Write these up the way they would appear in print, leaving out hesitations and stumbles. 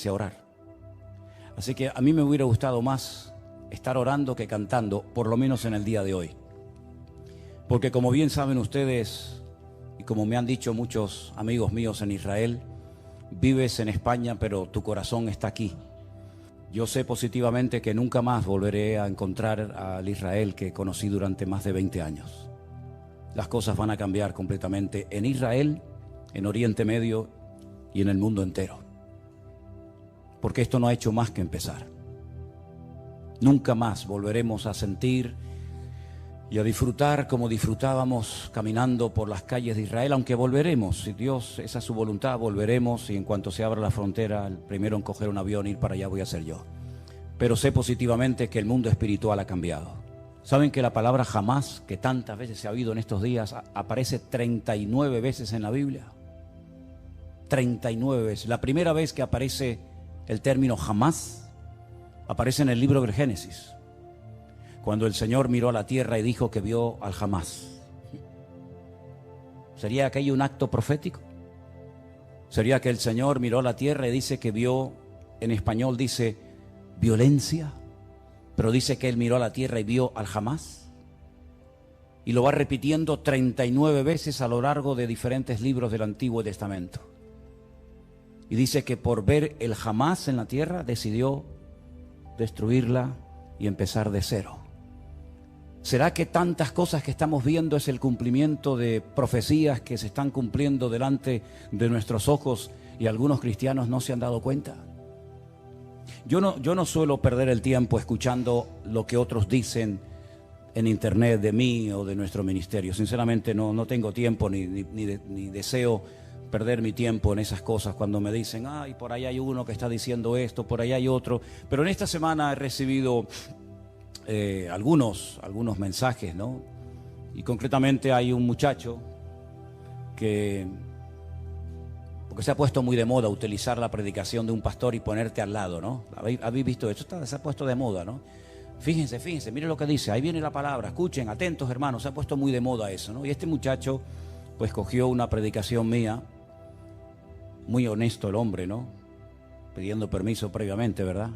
a orar. Así que a mí me hubiera gustado más estar orando que cantando, por lo menos en el día de hoy. Porque como bien saben ustedes, y como me han dicho muchos amigos míos en Israel, vives en España, pero tu corazón está aquí. Yo sé positivamente que nunca más volveré a encontrar al Israel que conocí durante más de 20 años. Las cosas van a cambiar completamente en Israel, en Oriente Medio y en el mundo entero. Porque esto no ha hecho más que empezar. Nunca más volveremos a sentir y a disfrutar como disfrutábamos caminando por las calles de Israel, aunque volveremos, si Dios, esa es su voluntad, volveremos, y en cuanto se abra la frontera, el primero en coger un avión e ir para allá voy a ser yo. Pero sé positivamente que el mundo espiritual ha cambiado. ¿Saben que la palabra jamás, que tantas veces se ha oído en estos días, aparece 39 veces en la Biblia? 39 veces. La primera vez que aparece el término jamás, aparece en el libro del Génesis, cuando el Señor miró a la tierra y dijo que vio al jamás. ¿Sería aquello un acto profético? ¿Sería que el Señor miró a la tierra y dice que vio, en español dice violencia, pero dice que Él miró a la tierra y vio al jamás? Y lo va repitiendo 39 veces a lo largo de diferentes libros del Antiguo Testamento. Y dice que por ver el jamás en la tierra decidió destruirla y empezar de cero. ¿Será que tantas cosas que estamos viendo es el cumplimiento de profecías que se están cumpliendo delante de nuestros ojos y algunos cristianos no se han dado cuenta? Yo no suelo perder el tiempo escuchando lo que otros dicen en internet de mí o de nuestro ministerio. Sinceramente no tengo tiempo ni deseo perder mi tiempo en esas cosas cuando me dicen, ay, por ahí hay uno que está diciendo esto, por ahí hay otro. Pero en esta semana he recibido algunos mensajes, ¿no? Y concretamente hay un muchacho que, porque se ha puesto muy de moda utilizar la predicación de un pastor y ponerte al lado, ¿no? ¿Habéis visto esto? Se ha puesto de moda, ¿no? Fíjense, miren lo que dice, ahí viene la palabra, escuchen, atentos hermanos, se ha puesto muy de moda eso, ¿no? Y este muchacho pues cogió una predicación mía, muy honesto el hombre, ¿no? Pidiendo permiso previamente, ¿verdad?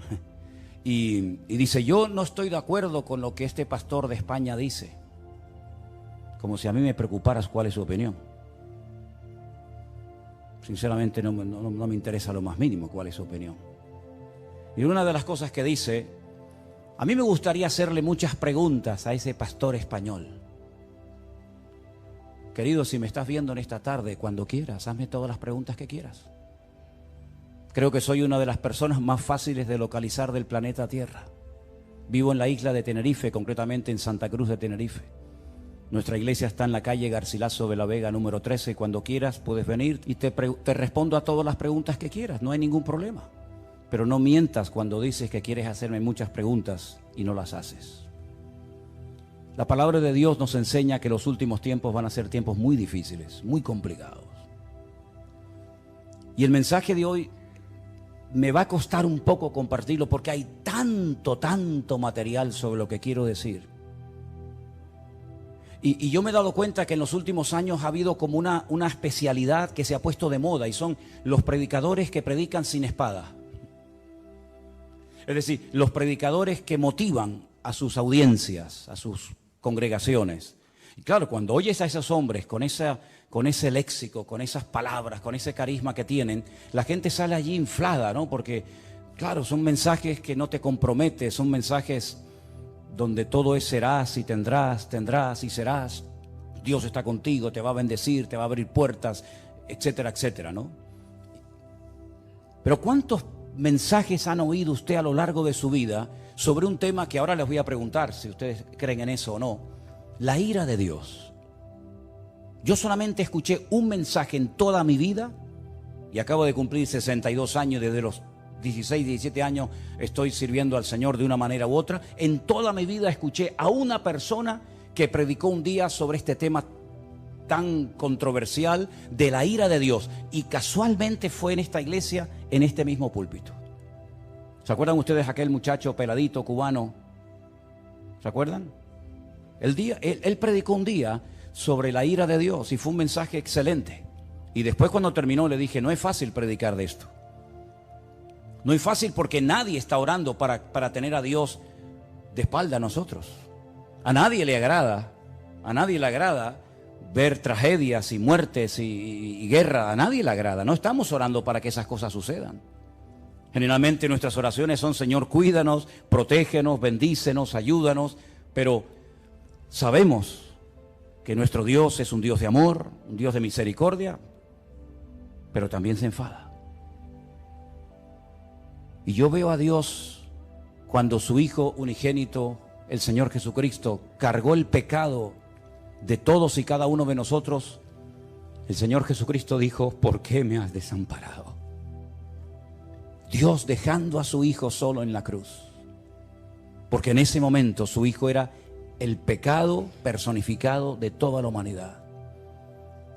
Y dice, yo no estoy de acuerdo con lo que este pastor de España dice. Como si a mí me preocuparas cuál es su opinión. Sinceramente no me interesa lo más mínimo cuál es su opinión. Y una de las cosas que dice, a mí me gustaría hacerle muchas preguntas a ese pastor español. Querido, si me estás viendo en esta tarde, cuando quieras, hazme todas las preguntas que quieras. Creo que soy una de las personas más fáciles de localizar del planeta Tierra. Vivo en la isla de Tenerife, concretamente en Santa Cruz de Tenerife. Nuestra iglesia está en la calle Garcilaso de la Vega número 13. Cuando quieras puedes venir y te respondo a todas las preguntas que quieras, no hay ningún problema. Pero no mientas cuando dices que quieres hacerme muchas preguntas y no las haces. La palabra de Dios nos enseña que los últimos tiempos van a ser tiempos muy difíciles, muy complicados. Y el mensaje de hoy me va a costar un poco compartirlo porque hay tanto material sobre lo que quiero decir. Y yo me he dado cuenta que en los últimos años ha habido como una especialidad que se ha puesto de moda y son los predicadores que predican sin espada. Es decir, los predicadores que motivan a sus audiencias, a sus congregaciones. Y claro, cuando oyes a esos hombres con ese léxico, con esas palabras, con ese carisma que tienen, la gente sale allí inflada, ¿no? Porque, claro, son mensajes que no te comprometen, son mensajes donde todo es serás y tendrás y serás. Dios está contigo, te va a bendecir, te va a abrir puertas, etcétera, etcétera, ¿no? Pero ¿cuántos mensajes han oído usted a lo largo de su vida sobre un tema que ahora les voy a preguntar si ustedes creen en eso o no? La ira de Dios. Yo solamente escuché un mensaje en toda mi vida y acabo de cumplir 62 años, desde los 16, 17 años estoy sirviendo al Señor de una manera u otra. En toda mi vida escuché a una persona que predicó un día sobre este tema tan controversial de la ira de Dios, y casualmente fue en esta iglesia, en este mismo púlpito. ¿Se acuerdan ustedes aquel muchacho peladito cubano? ¿Se acuerdan? Él predicó un día sobre la ira de Dios y fue un mensaje excelente. Y después cuando terminó le dije, no es fácil predicar de esto. No es fácil porque nadie está orando para tener a Dios de espalda a nosotros. A nadie le agrada ver tragedias y muertes y guerra. A nadie le agrada. No estamos orando para que esas cosas sucedan. Generalmente nuestras oraciones son: Señor, cuídanos, protégenos, bendícenos, ayúdanos. Pero sabemos que nuestro Dios es un Dios de amor, un Dios de misericordia, pero también se enfada. Y yo veo a Dios cuando su Hijo unigénito, el Señor Jesucristo, cargó el pecado de todos y cada uno de nosotros. El Señor Jesucristo dijo: ¿por qué me has desamparado? Dios dejando a su Hijo solo en la cruz, porque en ese momento su Hijo era el pecado personificado de toda la humanidad.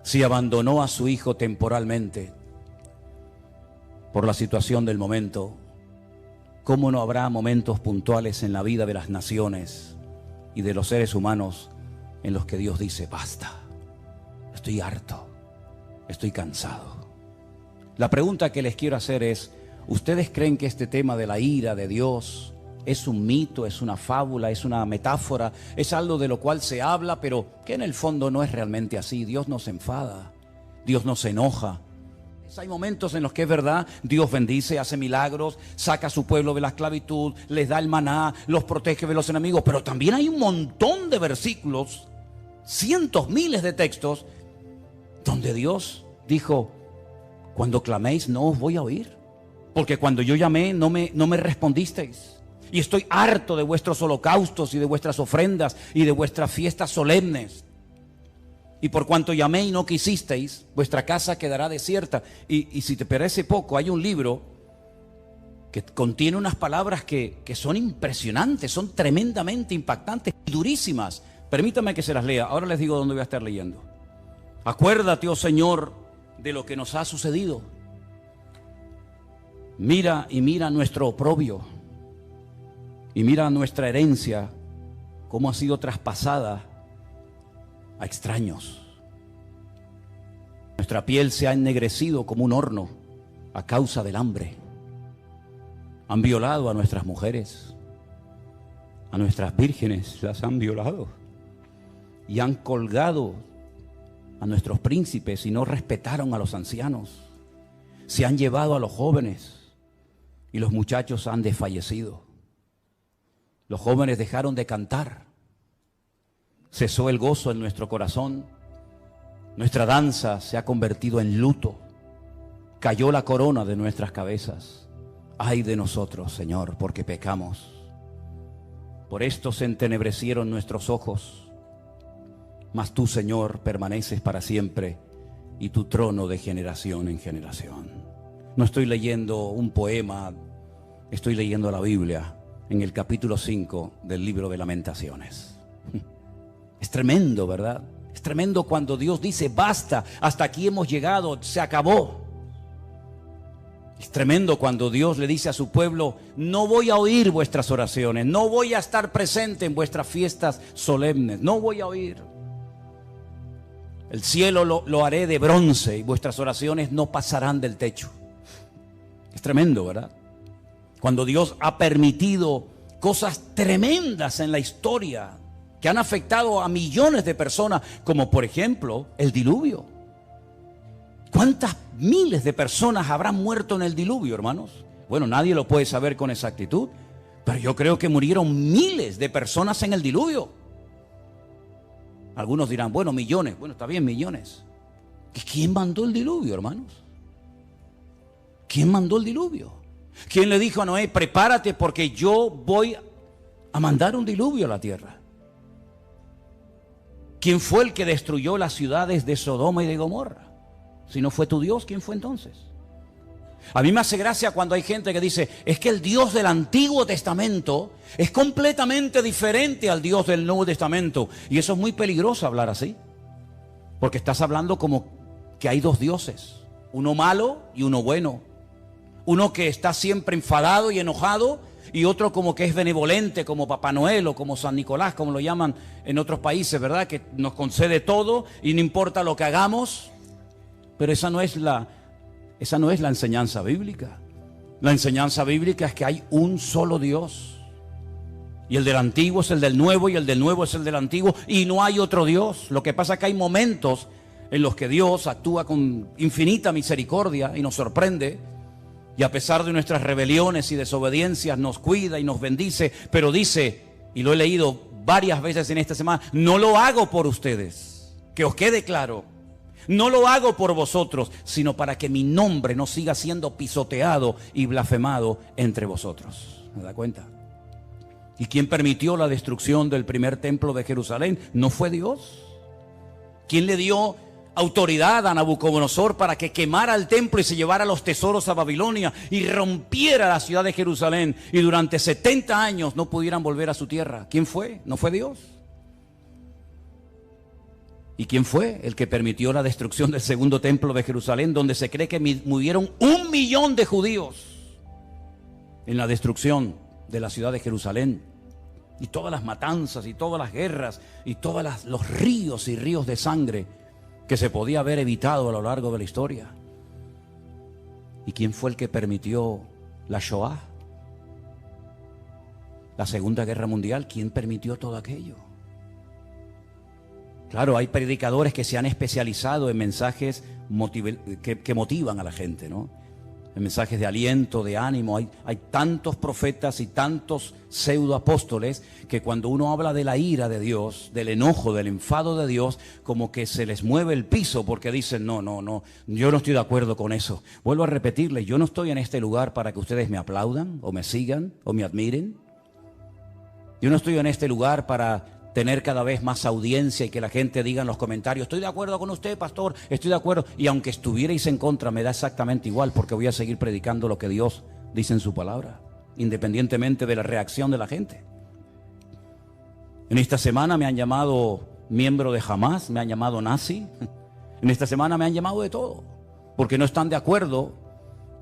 Si abandonó a su Hijo temporalmente por la situación del momento, ¿cómo no habrá momentos puntuales en la vida de las naciones y de los seres humanos en los que Dios dice: basta, estoy harto, estoy cansado? La pregunta que les quiero hacer es: ¿ustedes creen que este tema de la ira de Dios es un mito, es una fábula, es una metáfora, es algo de lo cual se habla, pero que en el fondo no es realmente así? Dios no se enfada, Dios no se enoja. Hay momentos en los que es verdad, Dios bendice, hace milagros, saca a su pueblo de la esclavitud, les da el maná, los protege de los enemigos, pero también hay un montón de versículos, cientos, miles de textos, donde Dios dijo: cuando claméis no os voy a oír, porque cuando yo llamé no me respondisteis, y estoy harto de vuestros holocaustos y de vuestras ofrendas y de vuestras fiestas solemnes. Y por cuanto llamé y no quisisteis, vuestra casa quedará desierta. Y si te parece poco, hay un libro que contiene unas palabras que son impresionantes, son tremendamente impactantes y durísimas. Permítame que se las lea. Ahora les digo dónde voy a estar leyendo. Acuérdate, oh Señor, de lo que nos ha sucedido. Mira nuestro oprobio. Y mira nuestra herencia, cómo ha sido traspasada a extraños. Nuestra piel se ha ennegrecido como un horno a causa del hambre. Han violado a nuestras mujeres, a nuestras vírgenes las han violado, y han colgado a nuestros príncipes y no respetaron a los ancianos. Se han llevado a los jóvenes y los muchachos han desfallecido. Los jóvenes dejaron de cantar. Cesó el gozo en nuestro corazón. Nuestra danza se ha convertido en luto. Cayó la corona de nuestras cabezas. Ay de nosotros, Señor, porque pecamos. Por esto se entenebrecieron nuestros ojos. Mas tú, Señor, permaneces para siempre, y tu trono de generación en generación. No estoy leyendo un poema, estoy leyendo la Biblia en el capítulo 5 del libro de Lamentaciones. Es tremendo, ¿verdad? Es tremendo cuando Dios dice: basta, hasta aquí hemos llegado, se acabó. Es tremendo cuando Dios le dice a su pueblo: no voy a oír vuestras oraciones, no voy a estar presente en vuestras fiestas solemnes, no voy a oír. El cielo lo haré de bronce y vuestras oraciones no pasarán del techo. Es tremendo, ¿verdad? Cuando Dios ha permitido cosas tremendas en la historia que han afectado a millones de personas, como por ejemplo el diluvio. ¿Cuántas miles de personas habrán muerto en el diluvio, hermanos? Bueno, nadie lo puede saber con exactitud, pero yo creo que murieron miles de personas en el diluvio. Algunos dirán: bueno, millones. Bueno, está bien, millones. ¿Quién mandó el diluvio, hermanos? ¿Quién mandó el diluvio? ¿Quién le dijo a Noé: prepárate porque yo voy a mandar un diluvio a la tierra? ¿Quién fue el que destruyó las ciudades de Sodoma y de Gomorra? Si no fue tu Dios, ¿quién fue entonces? A mí me hace gracia cuando hay gente que dice: es que el Dios del Antiguo Testamento es completamente diferente al Dios del Nuevo Testamento. Y eso es muy peligroso hablar así, porque estás hablando como que hay dos dioses, uno malo y uno bueno, uno que está siempre enfadado y enojado, y otro como que es benevolente, como Papá Noel o como San Nicolás, como lo llaman en otros países, ¿verdad? Que nos concede todo y no importa lo que hagamos. Pero esa no es la enseñanza bíblica. La enseñanza bíblica es que hay un solo Dios. Y el del antiguo es el del nuevo, y el del nuevo es el del antiguo, y no hay otro Dios. Lo que pasa es que hay momentos en los que Dios actúa con infinita misericordia y nos sorprende, y a pesar de nuestras rebeliones y desobediencias nos cuida y nos bendice, pero dice, y lo he leído varias veces en esta semana, no lo hago por ustedes, que os quede claro, no lo hago por vosotros, sino para que mi nombre no siga siendo pisoteado y blasfemado entre vosotros. ¿Me da cuenta? ¿Y quién permitió la destrucción del primer templo de Jerusalén? ¿No fue Dios? ¿Quién le dio autoridad a Nabucodonosor para que quemara el templo y se llevara los tesoros a Babilonia y rompiera la ciudad de Jerusalén y durante 70 años no pudieran volver a su tierra? ¿Quién fue? ¿No fue Dios? ¿Y quién fue el que permitió la destrucción del segundo templo de Jerusalén, donde se cree que murieron 1 millón de judíos en la destrucción de la ciudad de Jerusalén? Y todas las matanzas y todas las guerras y todos los ríos y ríos de sangre que se podía haber evitado a lo largo de la historia. ¿Y quién fue el que permitió la Shoah? La Segunda Guerra Mundial. ¿Quién permitió todo aquello? Claro, hay predicadores que se han especializado en mensajes que motivan a la gente, ¿no? En mensajes de aliento, de ánimo. Hay tantos profetas y tantos pseudoapóstoles que cuando uno habla de la ira de Dios, del enojo, del enfado de Dios, como que se les mueve el piso porque dicen, no, yo no estoy de acuerdo con eso. Vuelvo a repetirles, yo no estoy en este lugar para que ustedes me aplaudan o me sigan o me admiren. Yo no estoy en este lugar para tener cada vez más audiencia y que la gente diga en los comentarios, estoy de acuerdo con usted, pastor, estoy de acuerdo. Y aunque estuvierais en contra, me da exactamente igual, porque voy a seguir predicando lo que Dios dice en su palabra, independientemente de la reacción de la gente. En esta semana me han llamado miembro de Hamas, me han llamado nazi. En esta semana me han llamado de todo, porque no están de acuerdo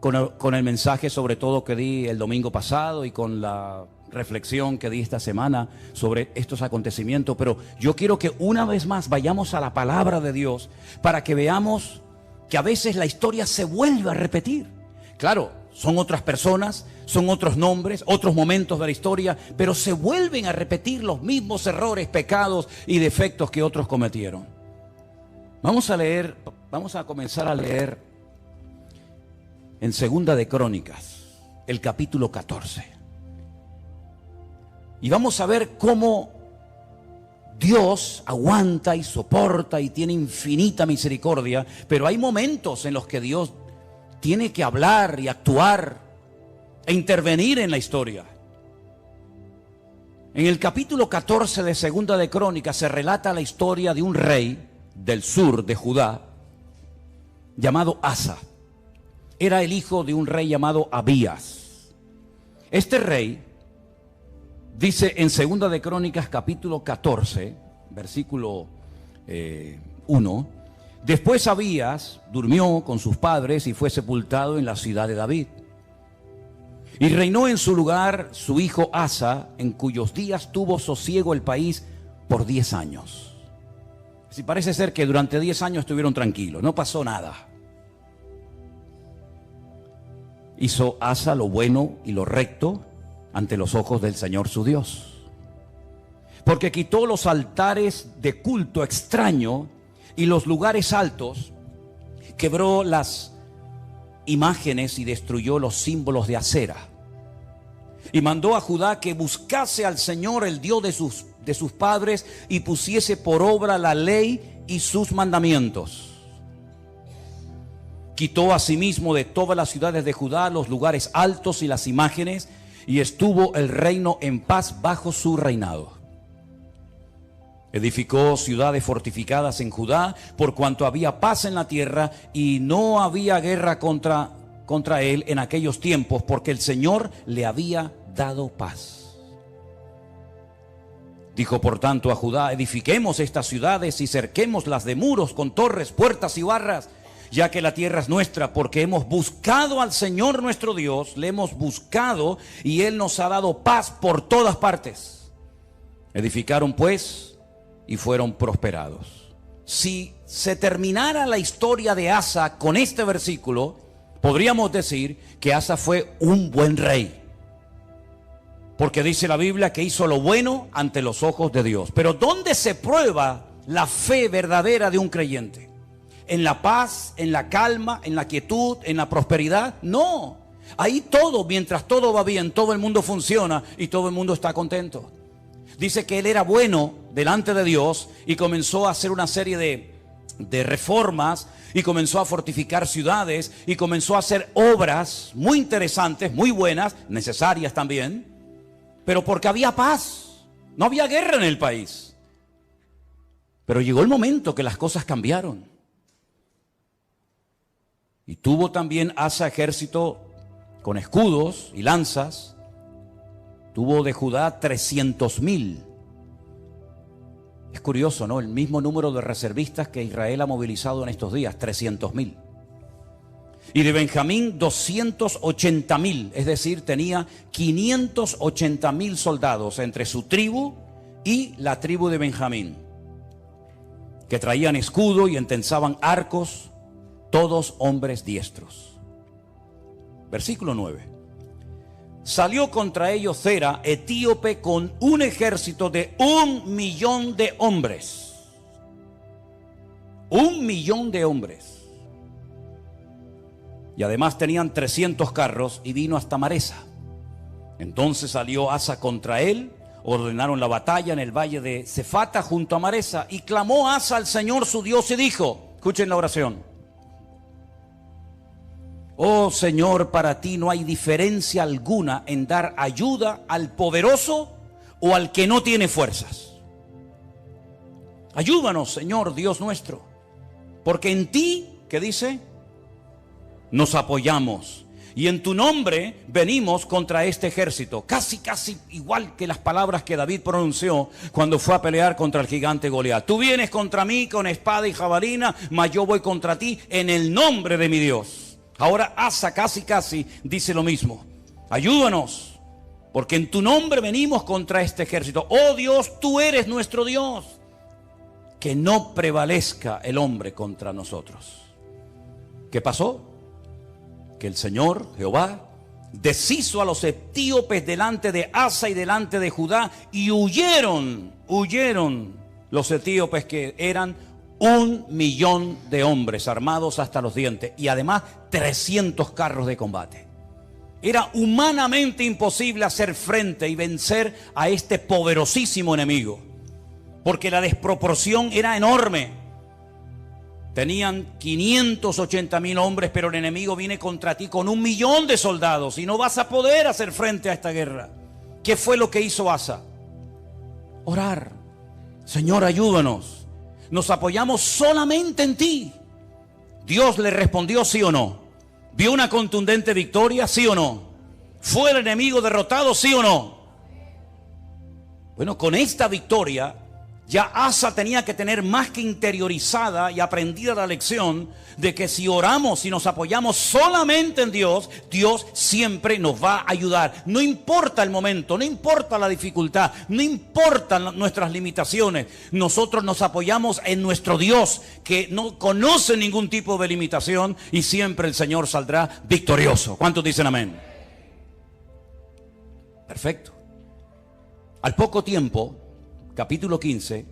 con el mensaje, sobre todo que di el domingo pasado y con la reflexión que di esta semana sobre estos acontecimientos. Pero yo quiero que una vez más vayamos a la palabra de Dios para que veamos que a veces la historia se vuelve a repetir. Claro, son otras personas, son otros nombres, otros momentos de la historia, pero se vuelven a repetir los mismos errores, pecados y defectos que otros cometieron. Vamos a comenzar a leer en Segunda de Crónicas, el capítulo 14. Y vamos a ver cómo Dios aguanta y soporta y tiene infinita misericordia, pero hay momentos en los que Dios tiene que hablar y actuar e intervenir en la historia. En el capítulo 14 de Segunda de Crónicas se relata la historia de un rey del sur de Judá llamado Asa. Era el hijo de un rey llamado Abías. Este rey dice en Segunda de Crónicas capítulo 14, versículo 1, después Abías durmió con sus padres y fue sepultado en la ciudad de David. Y reinó en su lugar su hijo Asa, en cuyos días tuvo sosiego el país por 10 años. Si parece ser que durante 10 años estuvieron tranquilos, no pasó nada. Hizo Asa lo bueno y lo recto ante los ojos del Señor su Dios, porque quitó los altares de culto extraño y los lugares altos, quebró las imágenes y destruyó los símbolos de Acera, y mandó a Judá que buscase al Señor, el Dios de sus padres, y pusiese por obra la ley y sus mandamientos. Quitó asimismo de todas las ciudades de Judá los lugares altos y las imágenes, y estuvo el reino en paz bajo su reinado. Edificó ciudades fortificadas en Judá, por cuanto había paz en la tierra y no había guerra contra él en aquellos tiempos, porque el Señor le había dado paz. Dijo por tanto a Judá, edifiquemos estas ciudades y cerquémoslas de muros con torres, puertas y barras, ya que la tierra es nuestra, porque hemos buscado al Señor nuestro Dios, le hemos buscado y Él nos ha dado paz por todas partes. Edificaron pues y fueron prosperados. Si se terminara la historia de Asa con este versículo, Podríamos decir que Asa fue un buen rey, porque dice la Biblia que hizo lo bueno ante los ojos de Dios. Pero ¿dónde se prueba la fe verdadera de un creyente? ¿En la paz, en la calma, en la quietud, en la prosperidad? No. Ahí todo, mientras todo va bien, todo el mundo funciona y todo el mundo está contento. Dice que él era bueno delante de Dios y comenzó a hacer una serie de reformas y comenzó a fortificar ciudades y comenzó a hacer obras muy interesantes, muy buenas, necesarias también, pero porque había paz, no había guerra en el país. Pero llegó el momento que las cosas cambiaron. Y tuvo también Asa ejército con escudos y lanzas. Tuvo de Judá 300,000. Es curioso, ¿no? El mismo número de reservistas que Israel ha movilizado en estos días, 300,000. Y de Benjamín 280,000, es decir, tenía 580,000 soldados entre su tribu y la tribu de Benjamín, que traían escudo y entensaban arcos, todos hombres diestros. Versículo 9. Salió contra ellos Zera, etíope, con un ejército de 1,000,000 de hombres. 1,000,000 de hombres. Y además tenían 300 carros y vino hasta Maresa. Entonces salió Asa contra él, ordenaron la batalla en el valle de Cefata junto a Maresa, y clamó Asa al Señor su Dios y dijo, escuchen la oración: oh Señor, para ti no hay diferencia alguna en dar ayuda al poderoso o al que no tiene fuerzas. Ayúdanos, Señor Dios nuestro, porque en ti, ¿qué dice?, nos apoyamos, y en tu nombre venimos contra este ejército. Casi igual que las palabras que David pronunció cuando fue a pelear contra el gigante Goliat. Tú vienes contra mí con espada y jabalina, mas yo voy contra ti en el nombre de mi Dios. Ahora Asa casi dice lo mismo: ayúdanos, porque en tu nombre venimos contra este ejército. Oh Dios, tú eres nuestro Dios. Que no prevalezca el hombre contra nosotros. ¿Qué pasó? Que el Señor, Jehová, deshizo a los etíopes delante de Asa y delante de Judá, y huyeron los etíopes, que eran 1,000,000 de hombres armados hasta los dientes, y además 300 carros de combate. Era humanamente imposible hacer frente y vencer a este poderosísimo enemigo, porque la desproporción era enorme. Tenían 580,000 hombres, pero el enemigo viene contra ti con 1,000,000 de soldados y no vas a poder hacer frente a esta guerra. ¿Qué fue lo que hizo Asa? Orar. Señor, ayúdanos. Nos apoyamos solamente en ti. Dios le respondió sí o no. ¿Vio una contundente victoria? Sí o no. ¿Fue el enemigo derrotado? Sí o no. Bueno, con esta victoria ya Asa tenía que tener más que interiorizada y aprendida la lección de que si oramos y nos apoyamos solamente en Dios, Dios siempre nos va a ayudar. No importa el momento, no importa la dificultad, no importan nuestras limitaciones. Nosotros nos apoyamos en nuestro Dios, que no conoce ningún tipo de limitación, y siempre el Señor saldrá victorioso. ¿Cuántos dicen amén? Perfecto. Al poco tiempo, capítulo 15,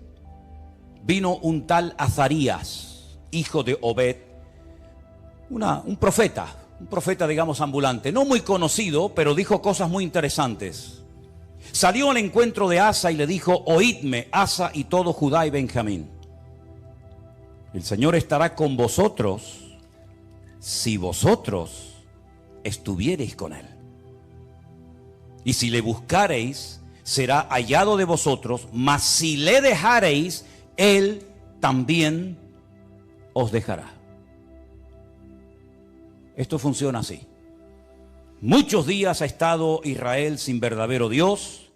vino un tal Azarías, hijo de Obed, un profeta digamos ambulante, no muy conocido, pero dijo cosas muy interesantes. Salió al encuentro de Asa y le dijo: oídme, Asa y todo Judá y Benjamín, el Señor estará con vosotros si vosotros estuviereis con él, y si le buscareis, será hallado de vosotros, mas si le dejareis, él también os dejará. Esto funciona así. Muchos días ha estado Israel sin verdadero Dios,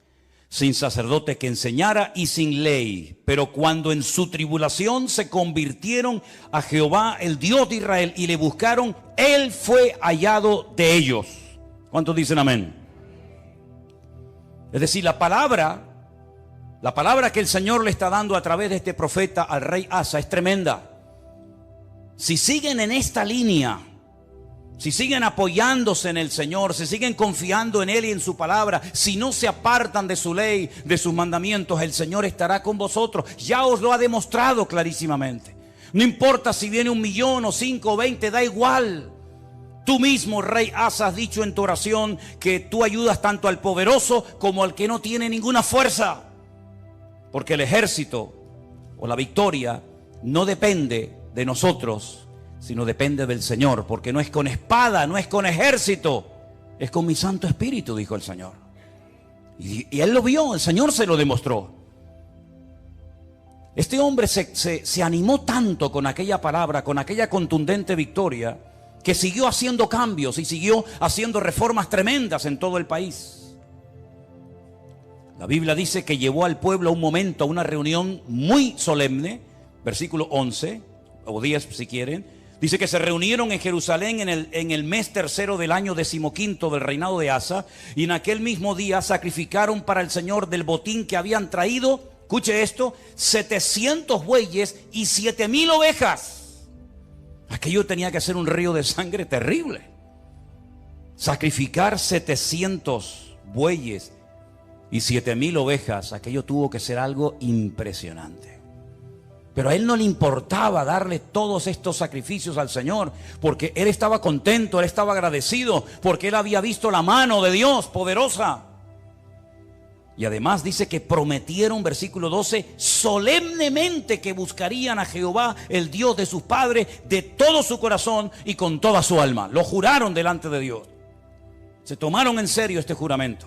sin sacerdote que enseñara y sin ley. Pero cuando en su tribulación se convirtieron a Jehová, el Dios de Israel, y le buscaron, él fue hallado de ellos. ¿Cuántos dicen amén? Es decir, la palabra que el Señor le está dando a través de este profeta al rey Asa es tremenda. Si siguen en esta línea si siguen apoyándose en el Señor, si siguen confiando en Él y en su palabra, si no se apartan de su ley, de sus mandamientos, el Señor estará con vosotros. Ya os lo ha demostrado clarísimamente. No importa si viene 1,000,000 o 5 o 20, da igual. Tú mismo, rey Asa, has dicho en tu oración que tú ayudas tanto al poderoso como al que no tiene ninguna fuerza. Porque el ejército o la victoria no depende de nosotros, sino depende del Señor, porque no es con espada, no es con ejército, es con mi Santo Espíritu, dijo el Señor. Y él lo vio, el Señor se lo demostró. Este hombre se animó tanto con aquella palabra, con aquella contundente victoria, que siguió haciendo cambios y siguió haciendo reformas tremendas en todo el país. La Biblia dice que llevó al pueblo a un momento, a una reunión muy solemne, versículo 11, o 10 si quieren. Dice que se reunieron en Jerusalén en el mes tercero del año 15º del reinado de Asa, y en aquel mismo día sacrificaron para el Señor del botín que habían traído, escuche esto, 700 bueyes y 7,000 ovejas. Aquello tenía que ser un río de sangre terrible. Sacrificar 700 bueyes y 7,000 ovejas, aquello tuvo que ser algo impresionante. Pero a él no le importaba darle todos estos sacrificios al Señor, porque él estaba contento, él estaba agradecido, porque él había visto la mano de Dios poderosa. Y además dice que prometieron, versículo 12, solemnemente que buscarían a Jehová, el Dios de sus padres, de todo su corazón y con toda su alma. Lo juraron delante de Dios. Se tomaron en serio este juramento.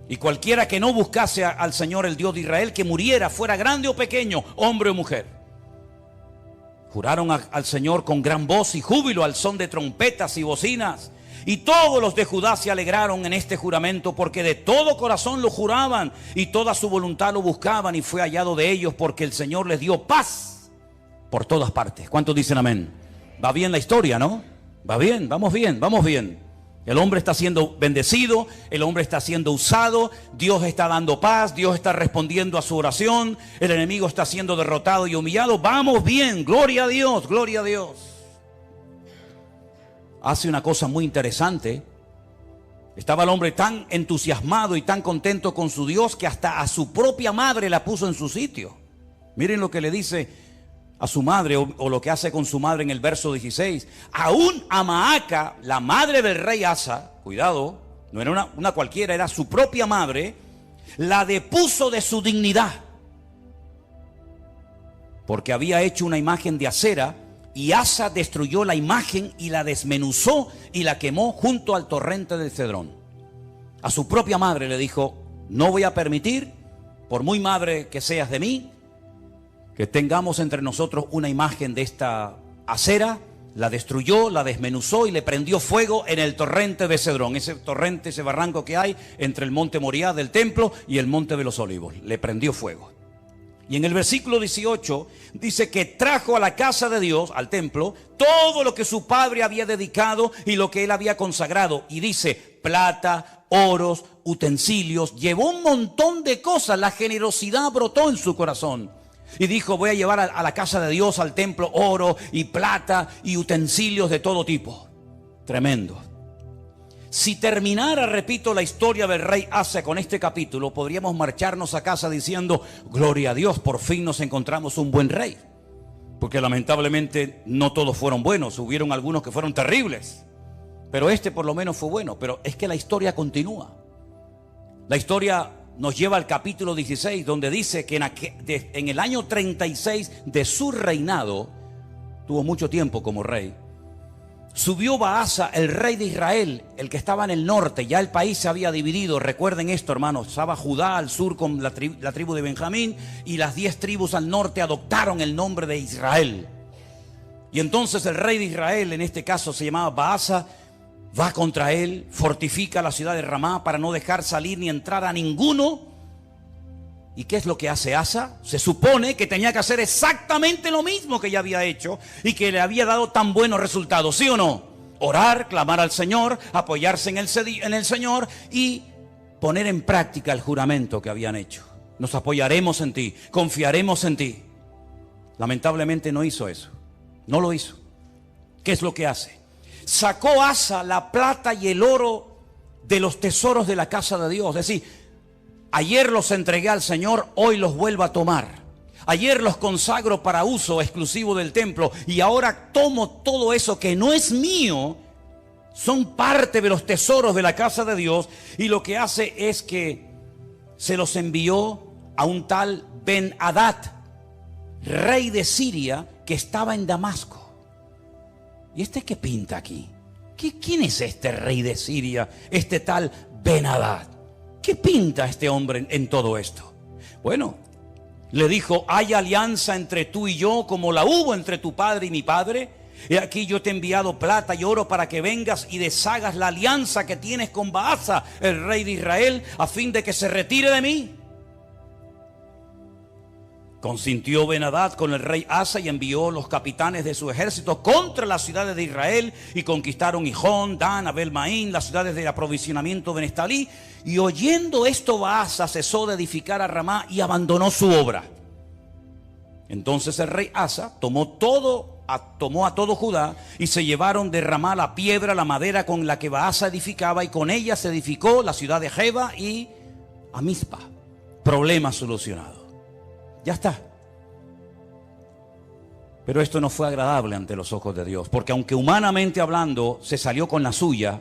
Y cualquiera que no buscase al Señor, el Dios de Israel, que muriera, fuera grande o pequeño, hombre o mujer. Juraron al Señor con gran voz y júbilo, al son de trompetas y bocinas. Y todos los de Judá se alegraron en este juramento, porque de todo corazón lo juraban y toda su voluntad lo buscaban, y fue hallado de ellos, porque el Señor les dio paz por todas partes. ¿Cuántos dicen amén? Va bien la historia, ¿no? Va bien, vamos bien, vamos bien. El hombre está siendo bendecido, el hombre está siendo usado, Dios está dando paz, Dios está respondiendo a su oración, el enemigo está siendo derrotado y humillado. Vamos bien, gloria a Dios, gloria a Dios. Hace una cosa muy interesante. Estaba el hombre tan entusiasmado y tan contento con su Dios que hasta a su propia madre la puso en su sitio. Miren lo que le dice a su madre, o lo que hace con su madre en el verso 16. Aún a Maaca, la madre del rey Asa, cuidado, no era una cualquiera, era su propia madre, la depuso de su dignidad, porque había hecho una imagen de acera, y Asa destruyó la imagen y la desmenuzó y la quemó junto al torrente del Cedrón. A su propia madre le dijo: no voy a permitir, por muy madre que seas de mí, que tengamos entre nosotros una imagen de esta acera. La destruyó, la desmenuzó y le prendió fuego en el torrente de Cedrón, ese torrente, ese barranco que hay entre el monte Moriah del templo y el monte de los olivos. Le prendió fuego. Y en el versículo 18 dice que trajo a la casa de Dios, al templo, todo lo que su padre había dedicado y lo que él había consagrado. Y dice: plata, oros, utensilios, llevó un montón de cosas. La generosidad brotó en su corazón. Y dijo: voy a llevar a la casa de Dios, al templo, oro y plata y utensilios de todo tipo. Tremendo. Si terminara, repito, la historia del rey Asa con este capítulo, podríamos marcharnos a casa diciendo: gloria a Dios, por fin nos encontramos un buen rey. Porque lamentablemente no todos fueron buenos, hubieron algunos que fueron terribles, pero este por lo menos fue bueno. Pero es que la historia continúa. La historia nos lleva al capítulo 16, donde dice que en el año 36 de su reinado, tuvo mucho tiempo como rey, subió Baasa, el rey de Israel, el que estaba en el norte. Ya el país se había dividido, recuerden esto, hermanos. Estaba Judá al sur con la tribu de Benjamín, y las 10 tribus al norte adoptaron el nombre de Israel. Y entonces el rey de Israel, en este caso se llamaba Baasa, va contra él, fortifica la ciudad de Ramá para no dejar salir ni entrar a ninguno. ¿Y qué es lo que hace Asa? Se supone que tenía que hacer exactamente lo mismo que ya había hecho y que le había dado tan buenos resultados, ¿sí o no? Orar, clamar al Señor, apoyarse en el Señor y poner en práctica el juramento que habían hecho. Nos apoyaremos en ti, confiaremos en ti. Lamentablemente no hizo eso, no lo hizo. ¿Qué es lo que hace? sacó Asa la plata y el oro de los tesoros de la casa de Dios. Es decir, ayer los entregué al Señor, hoy los vuelvo a tomar. Ayer los consagro para uso exclusivo del templo y ahora tomo todo eso que no es mío, son parte de los tesoros de la casa de Dios, y lo que hace es que se los envió a un tal Ben-Hadad, rey de Siria, que estaba en Damasco. ¿Y este qué pinta aquí? ¿Quién es este rey de Siria, este tal Ben-Hadad? ¿Qué pinta este hombre en todo esto? Bueno, le dijo: hay alianza entre tú y yo como la hubo entre tu padre y mi padre. Y aquí yo te he enviado plata y oro para que vengas y deshagas la alianza que tienes con Baasa, el rey de Israel, a fin de que se retire de mí. Consintió Ben-Hadad con el rey Asa y envió los capitanes de su ejército contra las ciudades de Israel y conquistaron Gijón, Dan, Abel-Maín, las ciudades de aprovisionamiento de Neftalí. Y oyendo esto, Baasa cesó de edificar a Ramá y abandonó su obra. Entonces el rey Asa tomó a todo Judá y se llevaron de Ramá la piedra, la madera con la que Baasa edificaba, y con ella se edificó la ciudad de Jeba y a Mizpa. Problema solucionado. Ya está. Pero esto no fue agradable ante los ojos de Dios, porque aunque humanamente hablando se salió con la suya,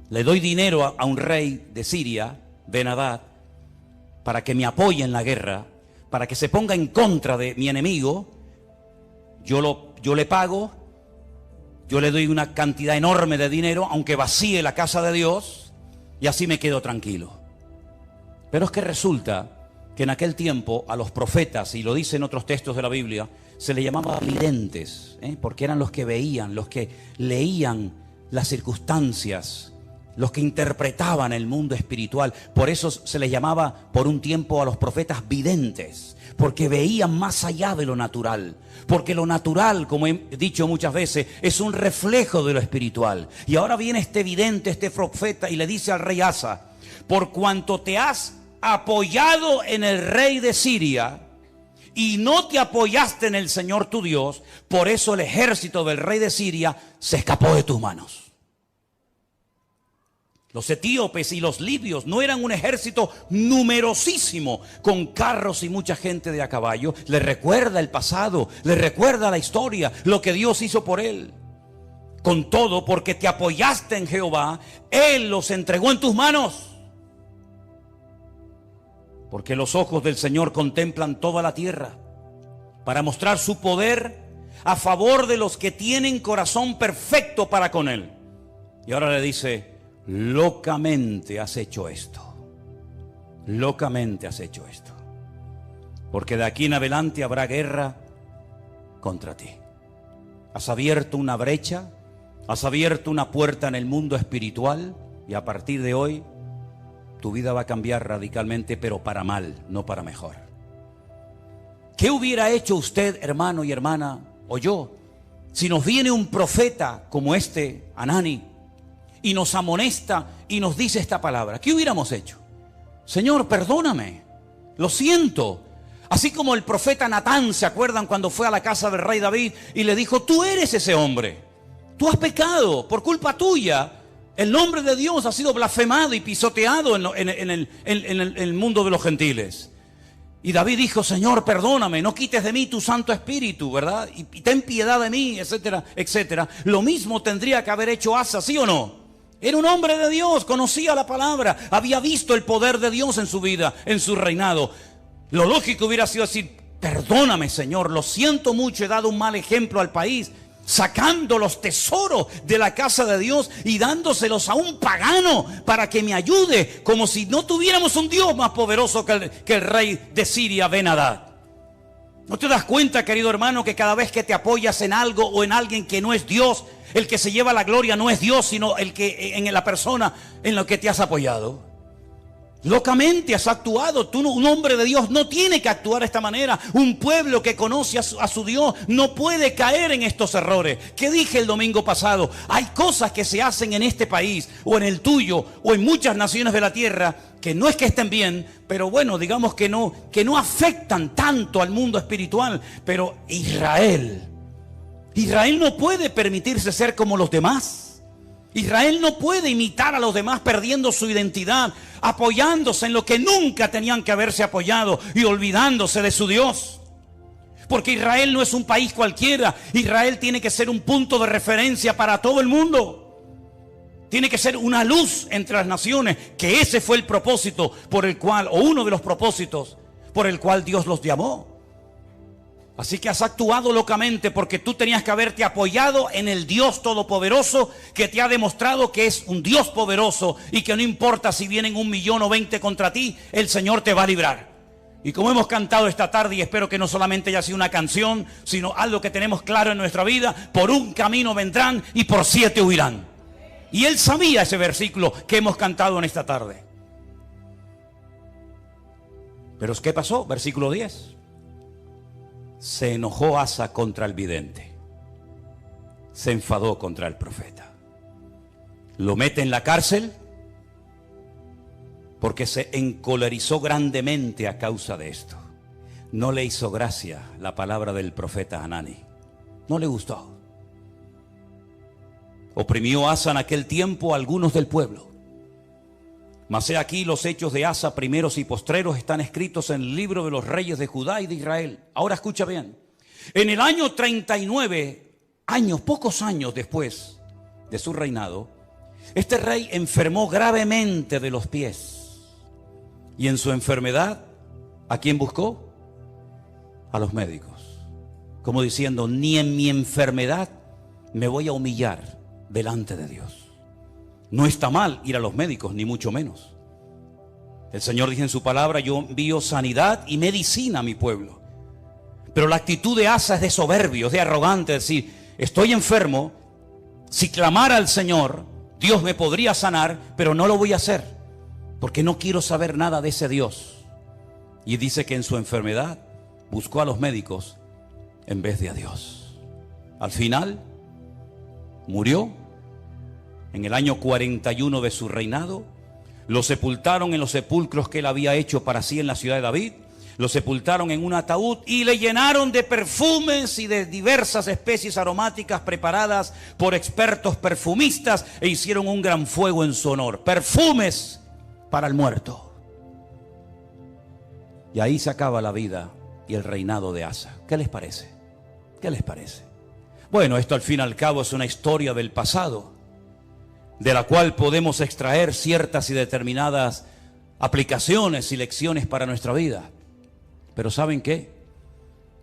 le doy dinero a un rey de Siria, Ben-Hadad, para que me apoye en la guerra, para que se ponga en contra de mi enemigo. Yo le pago, yo le doy una cantidad enorme de dinero, aunque vacíe la casa de Dios, y así me quedo tranquilo. Pero es que resulta que en aquel tiempo a los profetas, y lo dicen otros textos de la Biblia, se les llamaba videntes, porque eran los que veían, los que leían las circunstancias, los que interpretaban el mundo espiritual. Por eso se les llamaba por un tiempo a los profetas videntes, porque veían más allá de lo natural. Porque lo natural, como he dicho muchas veces, es un reflejo de lo espiritual. Y ahora viene este vidente, este profeta, y le dice al rey Asa: por cuanto te has apoyado en el rey de Siria y no te apoyaste en el Señor tu Dios, por eso el ejército del rey de Siria se escapó de tus manos. Los etíopes y los libios no eran un ejército numerosísimo con carros y mucha gente de a caballo. Le recuerda el pasado, le recuerda la historia, lo que Dios hizo por él. Con todo, porque te apoyaste en Jehová, Él los entregó en tus manos. Porque los ojos del Señor contemplan toda la tierra para mostrar su poder a favor de los que tienen corazón perfecto para con Él. Y ahora le dice: locamente has hecho esto. Locamente has hecho esto. Porque de aquí en adelante habrá guerra contra ti. Has abierto una brecha, has abierto una puerta en el mundo espiritual, y a partir de hoy tu vida va a cambiar radicalmente, pero para mal, no para mejor. ¿Qué hubiera hecho usted, hermano y hermana, o yo, si nos viene un profeta como este Hanani y nos amonesta y nos dice esta palabra? ¿Qué hubiéramos hecho? Señor, perdóname, lo siento. Así como el profeta Natán, ¿se acuerdan cuando fue a la casa del rey David y le dijo: tú eres ese hombre, tú has pecado, por culpa tuya el nombre de Dios ha sido blasfemado y pisoteado en el mundo de los gentiles? Y David dijo: Señor, perdóname, no quites de mí tu Santo Espíritu, ¿verdad? Y ten piedad de mí, etcétera, etcétera. Lo mismo tendría que haber hecho Asa, ¿sí o no? Era un hombre de Dios, conocía la palabra, había visto el poder de Dios en su vida, en su reinado. Lo lógico hubiera sido decir: perdóname, Señor, lo siento mucho, he dado un mal ejemplo al país, sacando los tesoros de la casa de Dios y dándoselos a un pagano para que me ayude, como si no tuviéramos un Dios más poderoso que el rey de Siria, Ben-Hadad. ¿No te das cuenta, querido hermano, que cada vez que te apoyas en algo o en alguien que no es Dios, el que se lleva la gloria no es Dios, sino el que en la persona en la que te has apoyado? Locamente has actuado. Tú, un hombre de Dios, no tiene que actuar de esta manera. Un pueblo que conoce a su Dios no puede caer en estos errores. ¿Qué dije el domingo pasado? Hay cosas que se hacen en este país, o en el tuyo, o en muchas naciones de la tierra, que no es que estén bien, pero bueno, digamos que no afectan tanto al mundo espiritual. Pero Israel Israel no puede permitirse ser como los demás. Israel no puede imitar a los demás perdiendo su identidad, apoyándose en lo que nunca tenían que haberse apoyado y olvidándose de su Dios. Porque Israel no es un país cualquiera. Israel tiene que ser un punto de referencia para todo el mundo. Tiene que ser una luz entre las naciones, que ese fue el propósito por el cual, o uno de los propósitos por el cual Dios los llamó. Así que has actuado locamente porque tú tenías que haberte apoyado en el Dios Todopoderoso, que te ha demostrado que es un Dios poderoso y que no importa si vienen 1 millón o 20 contra ti, el Señor te va a librar. Y como hemos cantado esta tarde, y espero que no solamente haya sido una canción, sino algo que tenemos claro en nuestra vida: por un camino vendrán y por 7 huirán. Y él sabía ese versículo que hemos cantado en esta tarde. Pero ¿qué pasó? Versículo 10. Se enojó Asa contra el vidente. Se enfadó contra el profeta. Lo mete en la cárcel porque se encolerizó grandemente a causa de esto. No le hizo gracia la palabra del profeta Hanani. No le gustó. Oprimió Asa en aquel tiempo a algunos del pueblo. Mas he aquí, los hechos de Asa, primeros y postreros, están escritos en el libro de los reyes de Judá y de Israel. Ahora escucha bien. En el año 39, pocos años después de su reinado, este rey enfermó gravemente de los pies. Y en su enfermedad, ¿a quién buscó? A los médicos. Como diciendo, ni en mi enfermedad me voy a humillar delante de Dios. No está mal ir a los médicos, ni mucho menos. El Señor dice en su palabra: yo envío sanidad y medicina a mi pueblo. Pero la actitud de Asa es de soberbio, es de arrogante, es decir, estoy enfermo, si clamara al Señor, Dios me podría sanar, pero no lo voy a hacer, porque no quiero saber nada de ese Dios. Y dice que en su enfermedad buscó a los médicos en vez de a Dios. Al final murió en el año 41 de su reinado. Lo sepultaron en los sepulcros que él había hecho para sí en la ciudad de David. Lo sepultaron en un ataúd y le llenaron de perfumes y de diversas especies aromáticas preparadas por expertos perfumistas, e hicieron un gran fuego en su honor. Perfumes para el muerto. Y ahí se acaba la vida y el reinado de Asa. ¿Qué les parece? ¿Qué les parece? Bueno, esto al fin y al cabo es una historia del pasado, de la cual podemos extraer ciertas y determinadas aplicaciones y lecciones para nuestra vida. Pero ¿saben qué?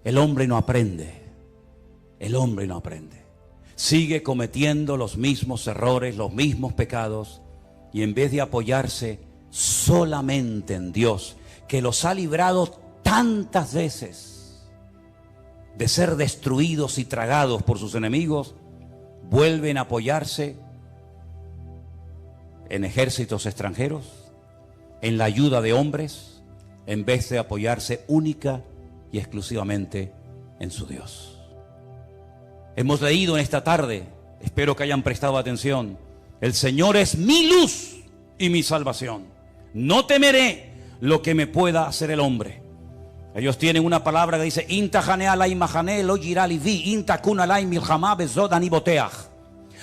El hombre no aprende. El hombre no aprende. Sigue cometiendo los mismos errores, los mismos pecados, y en vez de apoyarse solamente en Dios, que los ha librado tantas veces de ser destruidos y tragados por sus enemigos, vuelven a apoyarse en ejércitos extranjeros, en la ayuda de hombres, en vez de apoyarse única y exclusivamente en su Dios. Hemos leído en esta tarde, espero que hayan prestado atención: el Señor es mi luz y mi salvación. No temeré lo que me pueda hacer el hombre. Ellos tienen una palabra que dice: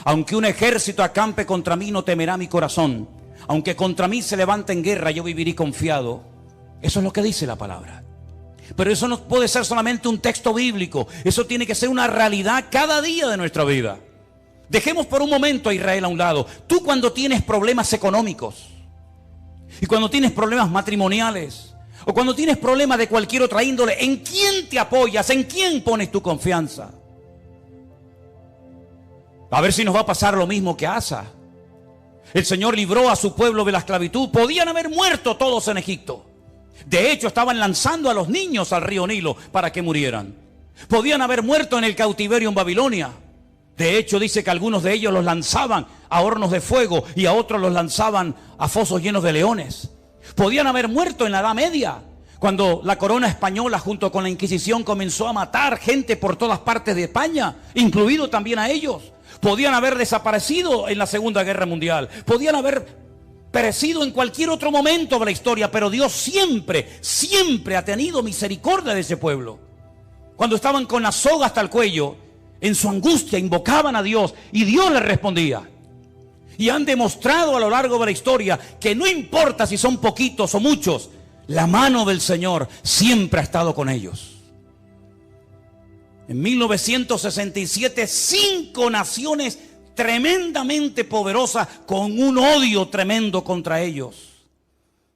aunque un ejército acampe contra mí, no temerá mi corazón. Aunque contra mí se levante en guerra, yo viviré confiado. Eso es lo que dice la palabra. Pero eso no puede ser solamente un texto bíblico. Eso tiene que ser una realidad cada día de nuestra vida. Dejemos por un momento a Israel a un lado. Tú, cuando tienes problemas económicos, y cuando tienes problemas matrimoniales, o cuando tienes problemas de cualquier otra índole, ¿en quién te apoyas? ¿En quién pones tu confianza? A ver si nos va a pasar lo mismo que a Asa. El Señor libró a su pueblo de la esclavitud. Podían haber muerto todos en Egipto. De hecho, estaban lanzando a los niños al río Nilo para que murieran. Podían haber muerto en el cautiverio en Babilonia. De hecho, dice que algunos de ellos los lanzaban a hornos de fuego y a otros los lanzaban a fosos llenos de leones. Podían haber muerto en la Edad Media, cuando la corona española junto con la Inquisición comenzó a matar gente por todas partes de España, incluido también a ellos. Podían haber desaparecido en la Segunda Guerra Mundial. Podían haber perecido en cualquier otro momento de la historia, pero Dios siempre ha tenido misericordia de ese pueblo. Cuando estaban con la soga hasta el cuello, En su angustia invocaban a Dios y Dios les respondía. Y han demostrado a lo largo de la historia que no importa si son poquitos o muchos, la mano del Señor siempre ha estado con ellos. En 1967, 5 naciones tremendamente poderosas con un odio tremendo contra ellos.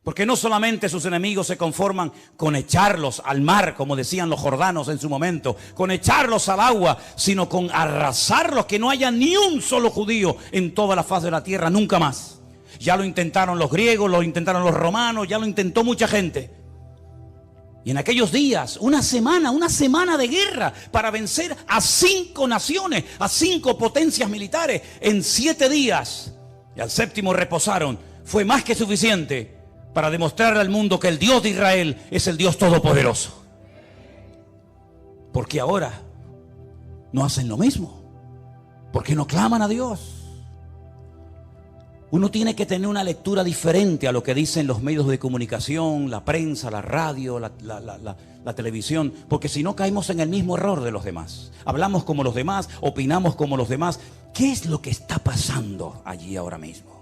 Porque no solamente sus enemigos se conforman con echarlos al mar, como decían los jordanos en su momento, con echarlos al agua, sino con arrasarlos, que no haya ni un solo judío en toda la faz de la tierra, nunca más. Ya lo intentaron los griegos, lo intentaron los romanos, ya lo intentó mucha gente. Y en aquellos días, una semana de guerra para vencer a 5 naciones, a 5 potencias militares en 7 días. Y al 7º reposaron. Fue más que suficiente para demostrar al mundo que el Dios de Israel es el Dios todopoderoso. Porque ahora no hacen lo mismo. Porque no claman a Dios. Uno tiene que tener una lectura diferente a lo que dicen los medios de comunicación, la prensa, la radio, la televisión, porque si no caemos en el mismo error de los demás. Hablamos como los demás, opinamos como los demás. ¿Qué es lo que está pasando allí ahora mismo?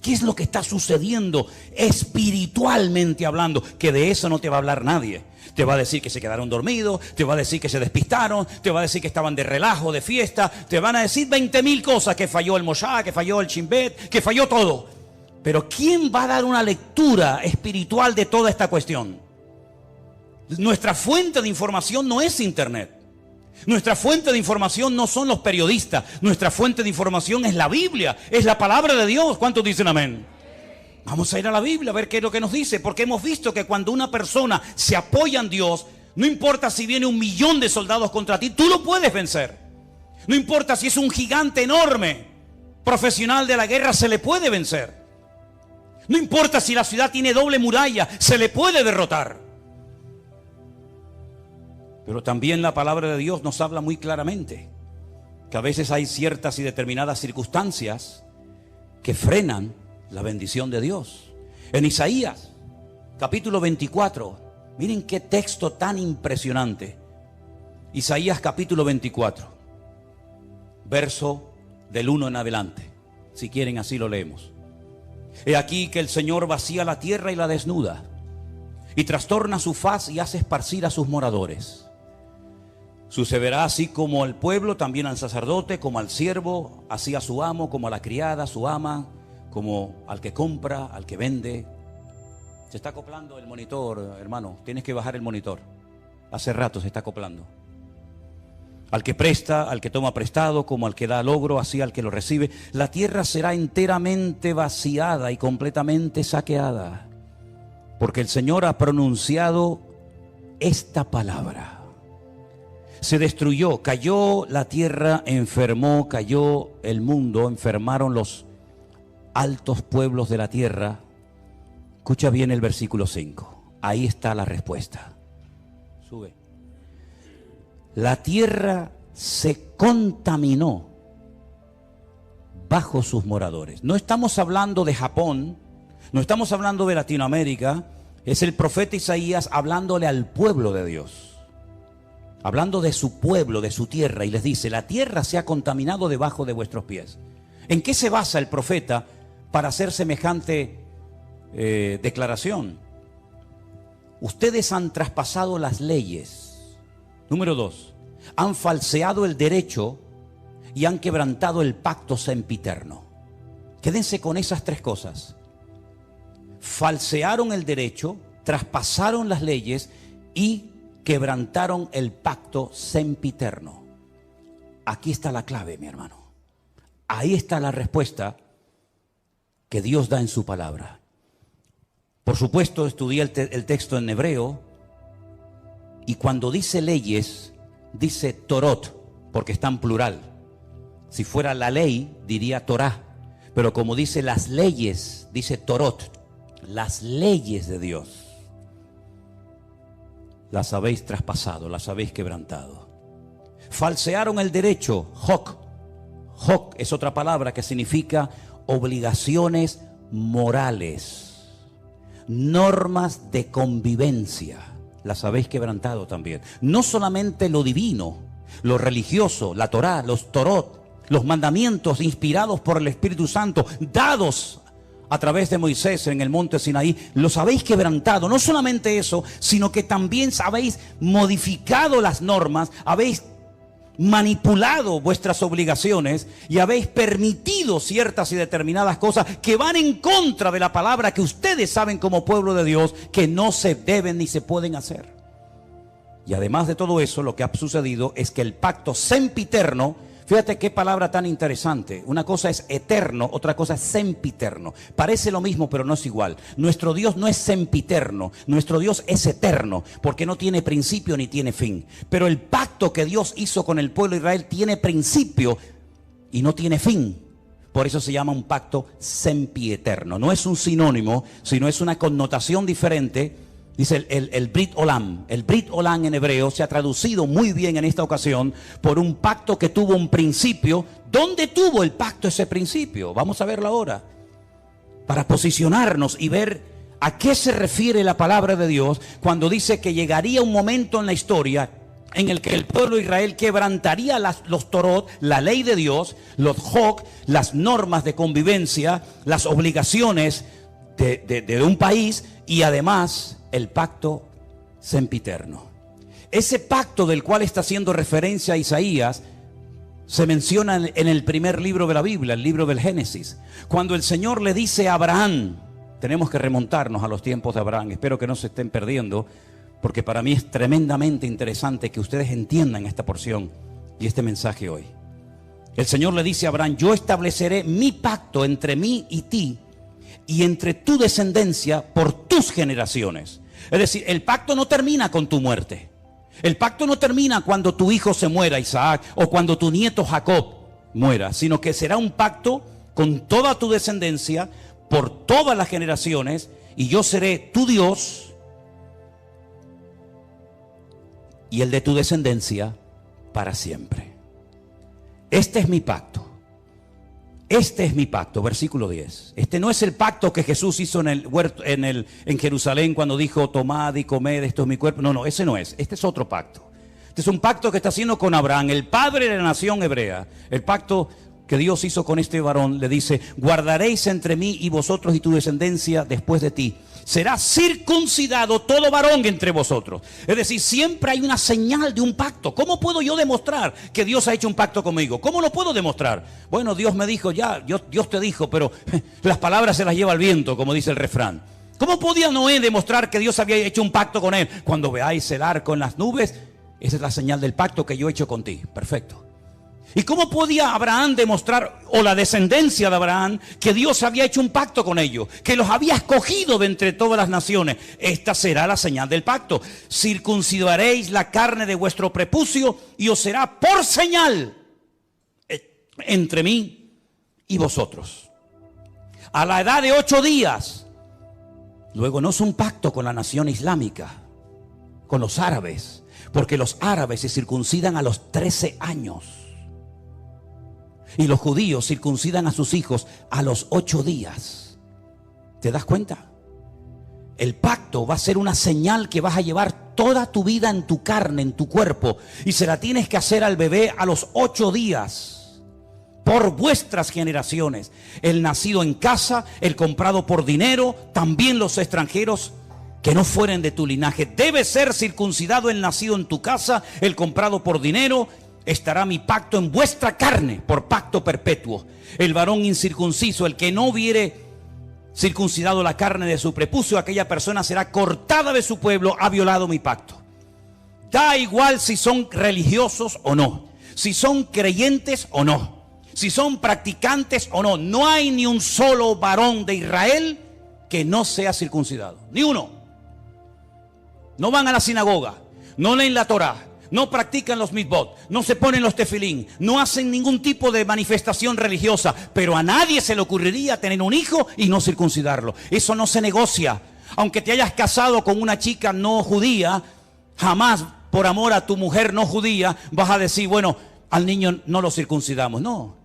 ¿Qué es lo que está sucediendo espiritualmente hablando? Que de eso no te va a hablar nadie. Te va a decir que se quedaron dormidos, te va a decir que se despistaron, te va a decir que estaban de relajo, de fiesta, te van a decir 20.000 cosas, que falló el Moshá, que falló el Chimbet, que falló todo. Pero ¿quién va a dar una lectura espiritual de toda esta cuestión? Nuestra fuente de información no es internet. Nuestra fuente de información no son los periodistas. Nuestra fuente de información es la Biblia, es la palabra de Dios. ¿Cuántos dicen amén? Vamos a ir a la Biblia a ver qué es lo que nos dice, porque hemos visto que cuando una persona se apoya en Dios, no importa si viene 1.000.000 de soldados contra ti, tú lo puedes vencer. No importa si es un gigante enorme, profesional de la guerra, se le puede vencer. No importa si la ciudad tiene doble muralla, se le puede derrotar. Pero también la palabra de Dios nos habla muy claramente que a veces hay ciertas y determinadas circunstancias que frenan la bendición de Dios. En Isaías, capítulo 24, miren qué texto tan impresionante. Isaías capítulo 24, verso del 1 en adelante. Si quieren así lo leemos. He aquí que el Señor vacía la tierra y la desnuda, y trastorna su faz y hace esparcir a sus moradores. Sucederá así como al pueblo, también al sacerdote, como al siervo, así a su amo, como a la criada, a su ama, como al que compra, al que vende. Se está acoplando el monitor, hermano. Tienes que bajar el monitor. Hace rato se está acoplando. Al que presta, al que toma prestado, como al que da logro, así al que lo recibe. La tierra será enteramente vaciada y completamente saqueada, porque el Señor ha pronunciado esta palabra. Se destruyó, cayó la tierra, enfermó, cayó el mundo, enfermaron los altos pueblos de la tierra. Escucha bien el versículo 5. Ahí está la respuesta. Sube. La tierra se contaminó bajo sus moradores. No estamos hablando de Japón, no estamos hablando de Latinoamérica. Es el profeta Isaías hablándole al pueblo de Dios, hablando de su pueblo, de su tierra, y les dice: la tierra se ha contaminado debajo de vuestros pies. ¿En qué se basa el profeta para hacer semejante declaración? Ustedes han traspasado las leyes. Número 2, han falseado el derecho y han quebrantado el pacto sempiterno. Quédense con esas 3 cosas. Falsearon el derecho, traspasaron las leyes y quebrantaron el pacto sempiterno. Aquí está la clave, mi hermano. Ahí está la respuesta que Dios da en su palabra. Por supuesto, estudié el texto en hebreo, y cuando dice leyes, dice Torot, porque está en plural. Si fuera la ley, diría Torah, pero como dice las leyes, dice Torot, las leyes de Dios. Las habéis traspasado, las habéis quebrantado. Falsearon el derecho, Hok. Hok es otra palabra que significa obligaciones morales, normas de convivencia. Las habéis quebrantado también. No solamente lo divino, lo religioso, la Torá, los Torot, los mandamientos inspirados por el Espíritu Santo, dados a través de Moisés en el monte Sinaí, los habéis quebrantado. No solamente eso, sino que también habéis modificado las normas, habéis manipulado vuestras obligaciones y habéis permitido ciertas y determinadas cosas que van en contra de la palabra que ustedes saben como pueblo de Dios que no se deben ni se pueden hacer. Y además de todo eso, lo que ha sucedido es que el pacto sempiterno, fíjate qué palabra tan interesante. Una cosa es eterno, otra cosa es sempiterno. Parece lo mismo, pero no es igual. Nuestro Dios no es sempiterno, nuestro Dios es eterno, porque no tiene principio ni tiene fin. Pero el pacto que Dios hizo con el pueblo de Israel tiene principio y no tiene fin. Por eso se llama un pacto sempieterno. No es un sinónimo, sino es una connotación diferente. Dice el Brit Olam. El Brit Olam en hebreo se ha traducido muy bien en esta ocasión por un pacto que tuvo un principio. ¿Dónde tuvo el pacto ese principio? Vamos a verlo ahora, para posicionarnos y ver a qué se refiere la palabra de Dios cuando dice que llegaría un momento en la historia en el que el pueblo de Israel quebrantaría los Torot, la ley de Dios, los Jok, las normas de convivencia, las obligaciones de un país, y además el pacto sempiterno. Ese pacto del cual está haciendo referencia a Isaías se menciona en el primer libro de la Biblia, el libro del Génesis, cuando el Señor le dice a Abraham. Tenemos que remontarnos a los tiempos de Abraham, espero que no se estén perdiendo, porque para mí es tremendamente interesante que ustedes entiendan esta porción y este mensaje hoy. El Señor le dice a Abraham: yo estableceré mi pacto entre mí y ti, y entre tu descendencia por tus generaciones. Es decir, el pacto no termina con tu muerte. El pacto no termina cuando tu hijo se muera, Isaac, o cuando tu nieto Jacob muera, sino que será un pacto con toda tu descendencia por todas las generaciones, y yo seré tu Dios y el de tu descendencia para siempre. Este es mi pacto. Este es mi pacto, versículo 10. Este no es el pacto que Jesús hizo en el huerto, en Jerusalén, cuando dijo: tomad y comed, esto es mi cuerpo. No, ese no es. Este es otro pacto. Este es un pacto que está haciendo con Abraham, el padre de la nación hebrea. El pacto que Dios hizo con este varón, le dice: guardaréis entre mí y vosotros y tu descendencia después de ti. Será circuncidado todo varón entre vosotros. Es decir, siempre hay una señal de un pacto. ¿Cómo puedo yo demostrar que Dios ha hecho un pacto conmigo? ¿Cómo lo puedo demostrar? Bueno, Dios me dijo, ya, Dios te dijo, pero las palabras se las lleva el viento, como dice el refrán. ¿Cómo podía Noé demostrar que Dios había hecho un pacto con él? Cuando veáis el arco en las nubes, esa es la señal del pacto que yo he hecho con ti. Perfecto. ¿Y cómo podía Abraham demostrar, o la descendencia de Abraham, que Dios había hecho un pacto con ellos, que los había escogido de entre todas las naciones? Esta será la señal del pacto: circuncidaréis la carne de vuestro prepucio, y os será por señal entre mí y vosotros. A la edad de 8 días. Luego, no es un pacto con la nación islámica, con los árabes, porque los árabes se circuncidan a los 13 años. Y los judíos circuncidan a sus hijos a los 8 días. ¿Te das cuenta? El pacto va a ser una señal que vas a llevar toda tu vida en tu carne, en tu cuerpo. Y se la tienes que hacer al bebé a los 8 días. Por vuestras generaciones. El nacido en casa, el comprado por dinero, también los extranjeros que no fueren de tu linaje. Debe ser circuncidado el nacido en tu casa, el comprado por dinero. Estará mi pacto en vuestra carne por pacto perpetuo. El varón incircunciso, el que no hubiere circuncidado la carne de su prepucio, aquella persona será cortada de su pueblo, ha violado mi pacto. Da igual si son religiosos o no, si son creyentes o no, si son practicantes o no. No hay ni un solo varón de Israel que no sea circuncidado, ni uno. No van a la sinagoga, no leen la Torá, no practican los mitzvot, no se ponen los tefilín, no hacen ningún tipo de manifestación religiosa, pero a nadie se le ocurriría tener un hijo y no circuncidarlo. Eso no se negocia. Aunque te hayas casado con una chica no judía, jamás por amor a tu mujer no judía vas a decir: bueno, al niño no lo circuncidamos. No,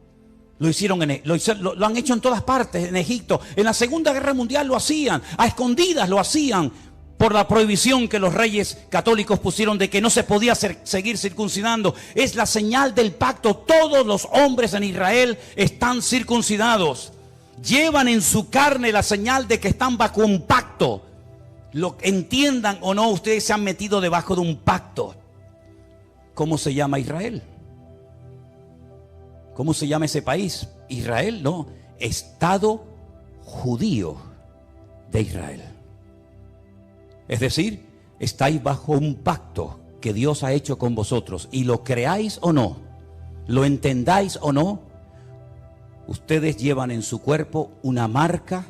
lo hicieron lo han hecho en todas partes, en Egipto. En la Segunda Guerra Mundial lo hacían, a escondidas lo hacían. por la prohibición que los reyes católicos pusieron de que no se podía seguir circuncidando. Es la señal del pacto. Todos los hombres en Israel están circuncidados. Llevan en su carne la señal de que están bajo un pacto. Lo entiendan o no, ustedes se han metido debajo de un pacto. ¿Cómo se llama Israel? ¿Cómo se llama ese país? Israel, no. Estado judío de Israel. Es decir, estáis bajo un pacto que Dios ha hecho con vosotros. Y lo creáis o no, lo entendáis o no, ustedes llevan en su cuerpo una marca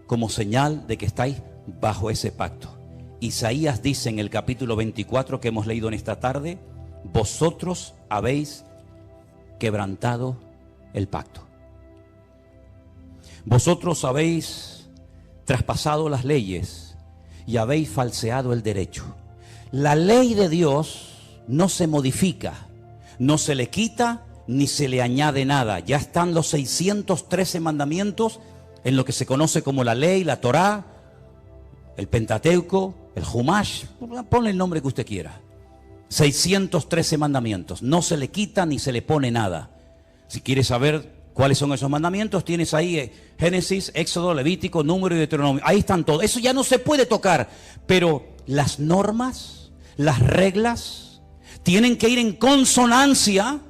como señal de que estáis bajo ese pacto. Isaías dice en el capítulo 24 que hemos leído en esta tarde: vosotros habéis quebrantado el pacto. Vosotros habéis traspasado las leyes y habéis falseado el derecho. La ley de Dios no se modifica, no se le quita ni se le añade nada. Ya están los 613 mandamientos en lo que se conoce como la ley, la Torá, el Pentateuco, el Humash, ponle el nombre que usted quiera. 613 mandamientos, no se le quita ni se le pone nada. Si quieres saber cuáles son esos mandamientos, tienes ahí Génesis, Éxodo, Levítico, Número y Deuteronomio. Ahí están todos. Eso ya no se puede tocar. Pero las normas, las reglas, tienen que ir en consonancia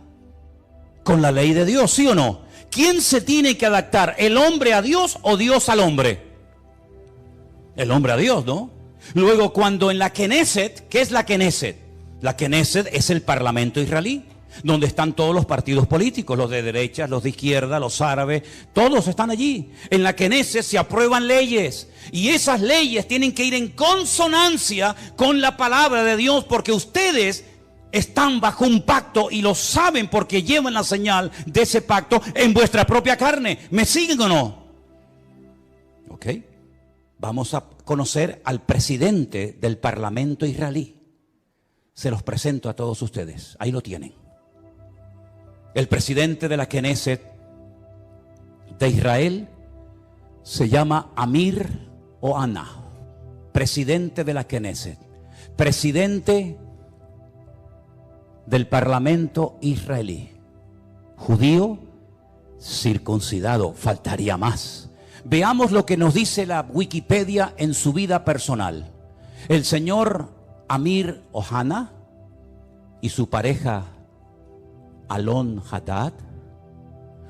con la ley de Dios, ¿sí o no? ¿Quién se tiene que adaptar? ¿El hombre a Dios o Dios al hombre? El hombre a Dios, ¿no? Luego, cuando en la Knesset, ¿qué es la Knesset? La Knesset es el parlamento israelí, donde están todos los partidos políticos, los de derecha, los de izquierda, los árabes, todos están allí. En la Knesset se aprueban leyes, y esas leyes tienen que ir en consonancia con la palabra de Dios, porque ustedes están bajo un pacto y lo saben porque llevan la señal de ese pacto en vuestra propia carne. ¿Me siguen o no? Ok. Vamos a conocer al presidente del parlamento israelí. Se los presento a todos ustedes. Ahí lo tienen. El presidente de la Knesset de Israel se llama Amir Ohana. Presidente de la Knesset. Presidente del parlamento israelí. Judío, circuncidado. Faltaría más. Veamos lo que nos dice la Wikipedia en su vida personal. El señor Amir Ohana y su pareja Alon Haddad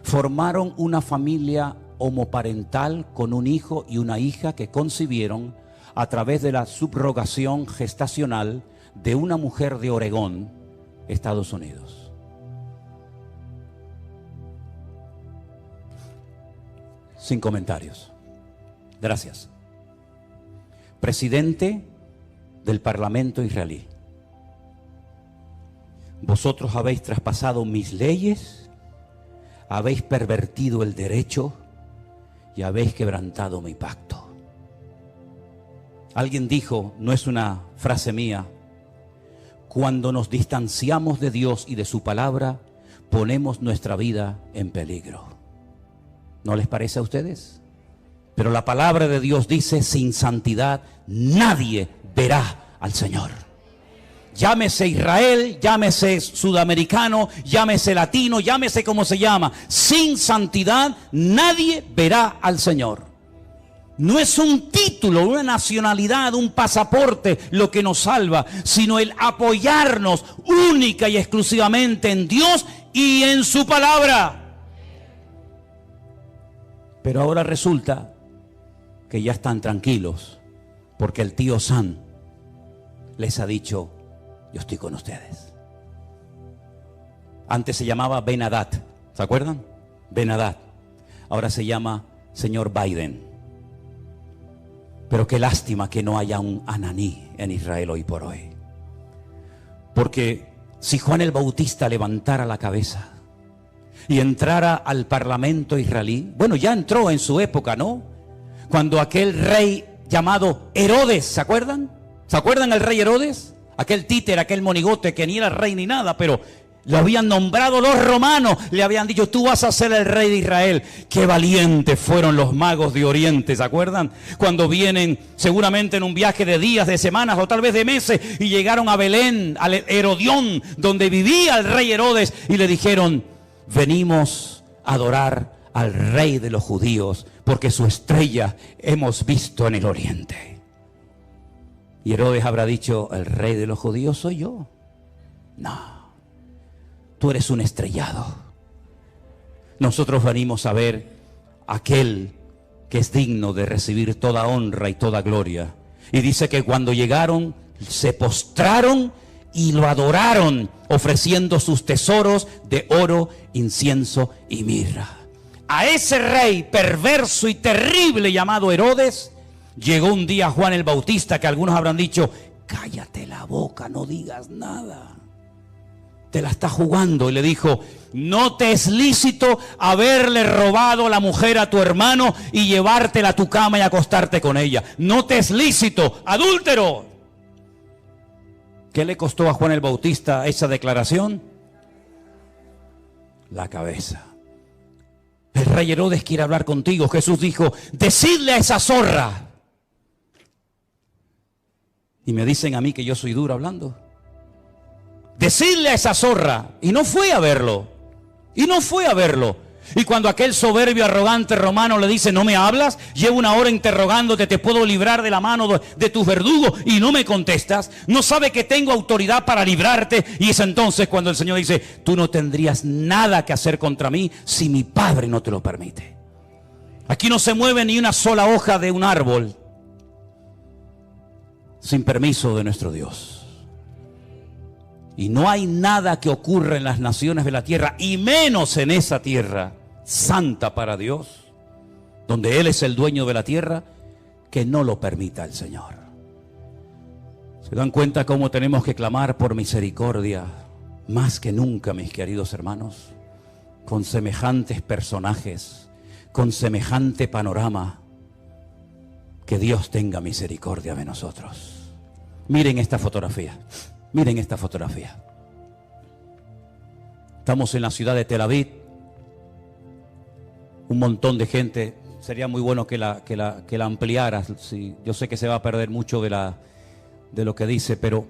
formaron una familia homoparental con un hijo y una hija que concibieron a través de la subrogación gestacional de una mujer de Oregón, Estados Unidos. Sin comentarios. Gracias. Presidente del Parlamento israelí. Vosotros habéis traspasado mis leyes, habéis pervertido el derecho y habéis quebrantado mi pacto. Alguien dijo, no es una frase mía: cuando nos distanciamos de Dios y de su palabra, ponemos nuestra vida en peligro. ¿No les parece a ustedes? Pero la palabra de Dios dice: sin santidad nadie verá al Señor. Llámese Israel, llámese sudamericano, llámese latino, llámese como se llama. Sin santidad nadie verá al Señor. No es un título, una nacionalidad, un pasaporte lo que nos salva, sino el apoyarnos única y exclusivamente en Dios y en su palabra. Pero ahora resulta que ya están tranquilos porque el tío Sam les ha dicho: yo estoy con ustedes. Antes se llamaba Ben Haddad, ¿se acuerdan? Ben Haddad. Ahora se llama señor Biden. Pero qué lástima que no haya un Ananí en Israel hoy por hoy. Porque si Juan el Bautista levantara la cabeza y entrara al parlamento israelí, bueno, ya entró en su época, ¿no? Cuando aquel rey llamado Herodes, ¿se acuerdan? ¿Se acuerdan el rey Herodes? Aquel títer, aquel monigote que ni era rey ni nada, pero Lo habían nombrado los romanos, le habían dicho, tú vas a ser el rey de Israel. Qué valientes fueron los magos de Oriente, ¿se acuerdan? Cuando vienen seguramente en un viaje de días, de semanas o tal vez de meses, y llegaron a Belén, al Herodión, donde vivía el rey Herodes, y le dijeron, venimos a adorar al rey de los judíos, porque su estrella hemos visto en el oriente. Y Herodes habrá dicho, ¿el rey de los judíos soy yo? No. Tú eres un estrellado. Nosotros venimos a ver a aquel que es digno de recibir toda honra y toda gloria. Y dice que cuando llegaron, se postraron y lo adoraron, ofreciendo sus tesoros de oro, incienso y mirra. A ese rey perverso y terrible llamado Herodes, llegó un día Juan el Bautista, que algunos habrán dicho, cállate la boca, no digas nada. Te la está jugando, y le dijo, no te es lícito haberle robado la mujer a tu hermano y llevártela a tu cama y acostarte con ella. No te es lícito, adúltero. ¿Qué le costó a Juan el Bautista esa declaración? La cabeza. El rey Herodes quiere hablar contigo. Jesús dijo, decidle a esa zorra. Y me dicen a mí que yo soy duro hablando. Decidle a esa zorra. Y no fue a verlo. Y cuando aquel soberbio, arrogante romano le dice, no me hablas, llevo una hora interrogándote, te puedo librar de la mano de tus verdugos y no me contestas, no sabe que tengo autoridad para librarte. Y es entonces cuando el Señor dice, tú no tendrías nada que hacer contra mí si mi Padre no te lo permite. Aquí no se mueve ni una sola hoja de un árbol sin permiso de nuestro Dios. Y no hay nada que ocurra en las naciones de la tierra, y menos en esa tierra santa para Dios, donde Él es el dueño de la tierra, que no lo permita el Señor. ¿Se dan cuenta cómo tenemos que clamar por misericordia más que nunca, mis queridos hermanos? Con semejantes personajes, con semejante panorama, que Dios tenga misericordia de nosotros. Miren esta fotografía. Miren esta fotografía. Estamos en la ciudad de Tel Aviv. Un montón de gente. Sería muy bueno que la ampliaras. Sí, yo sé que se va a perder mucho de lo que dice, pero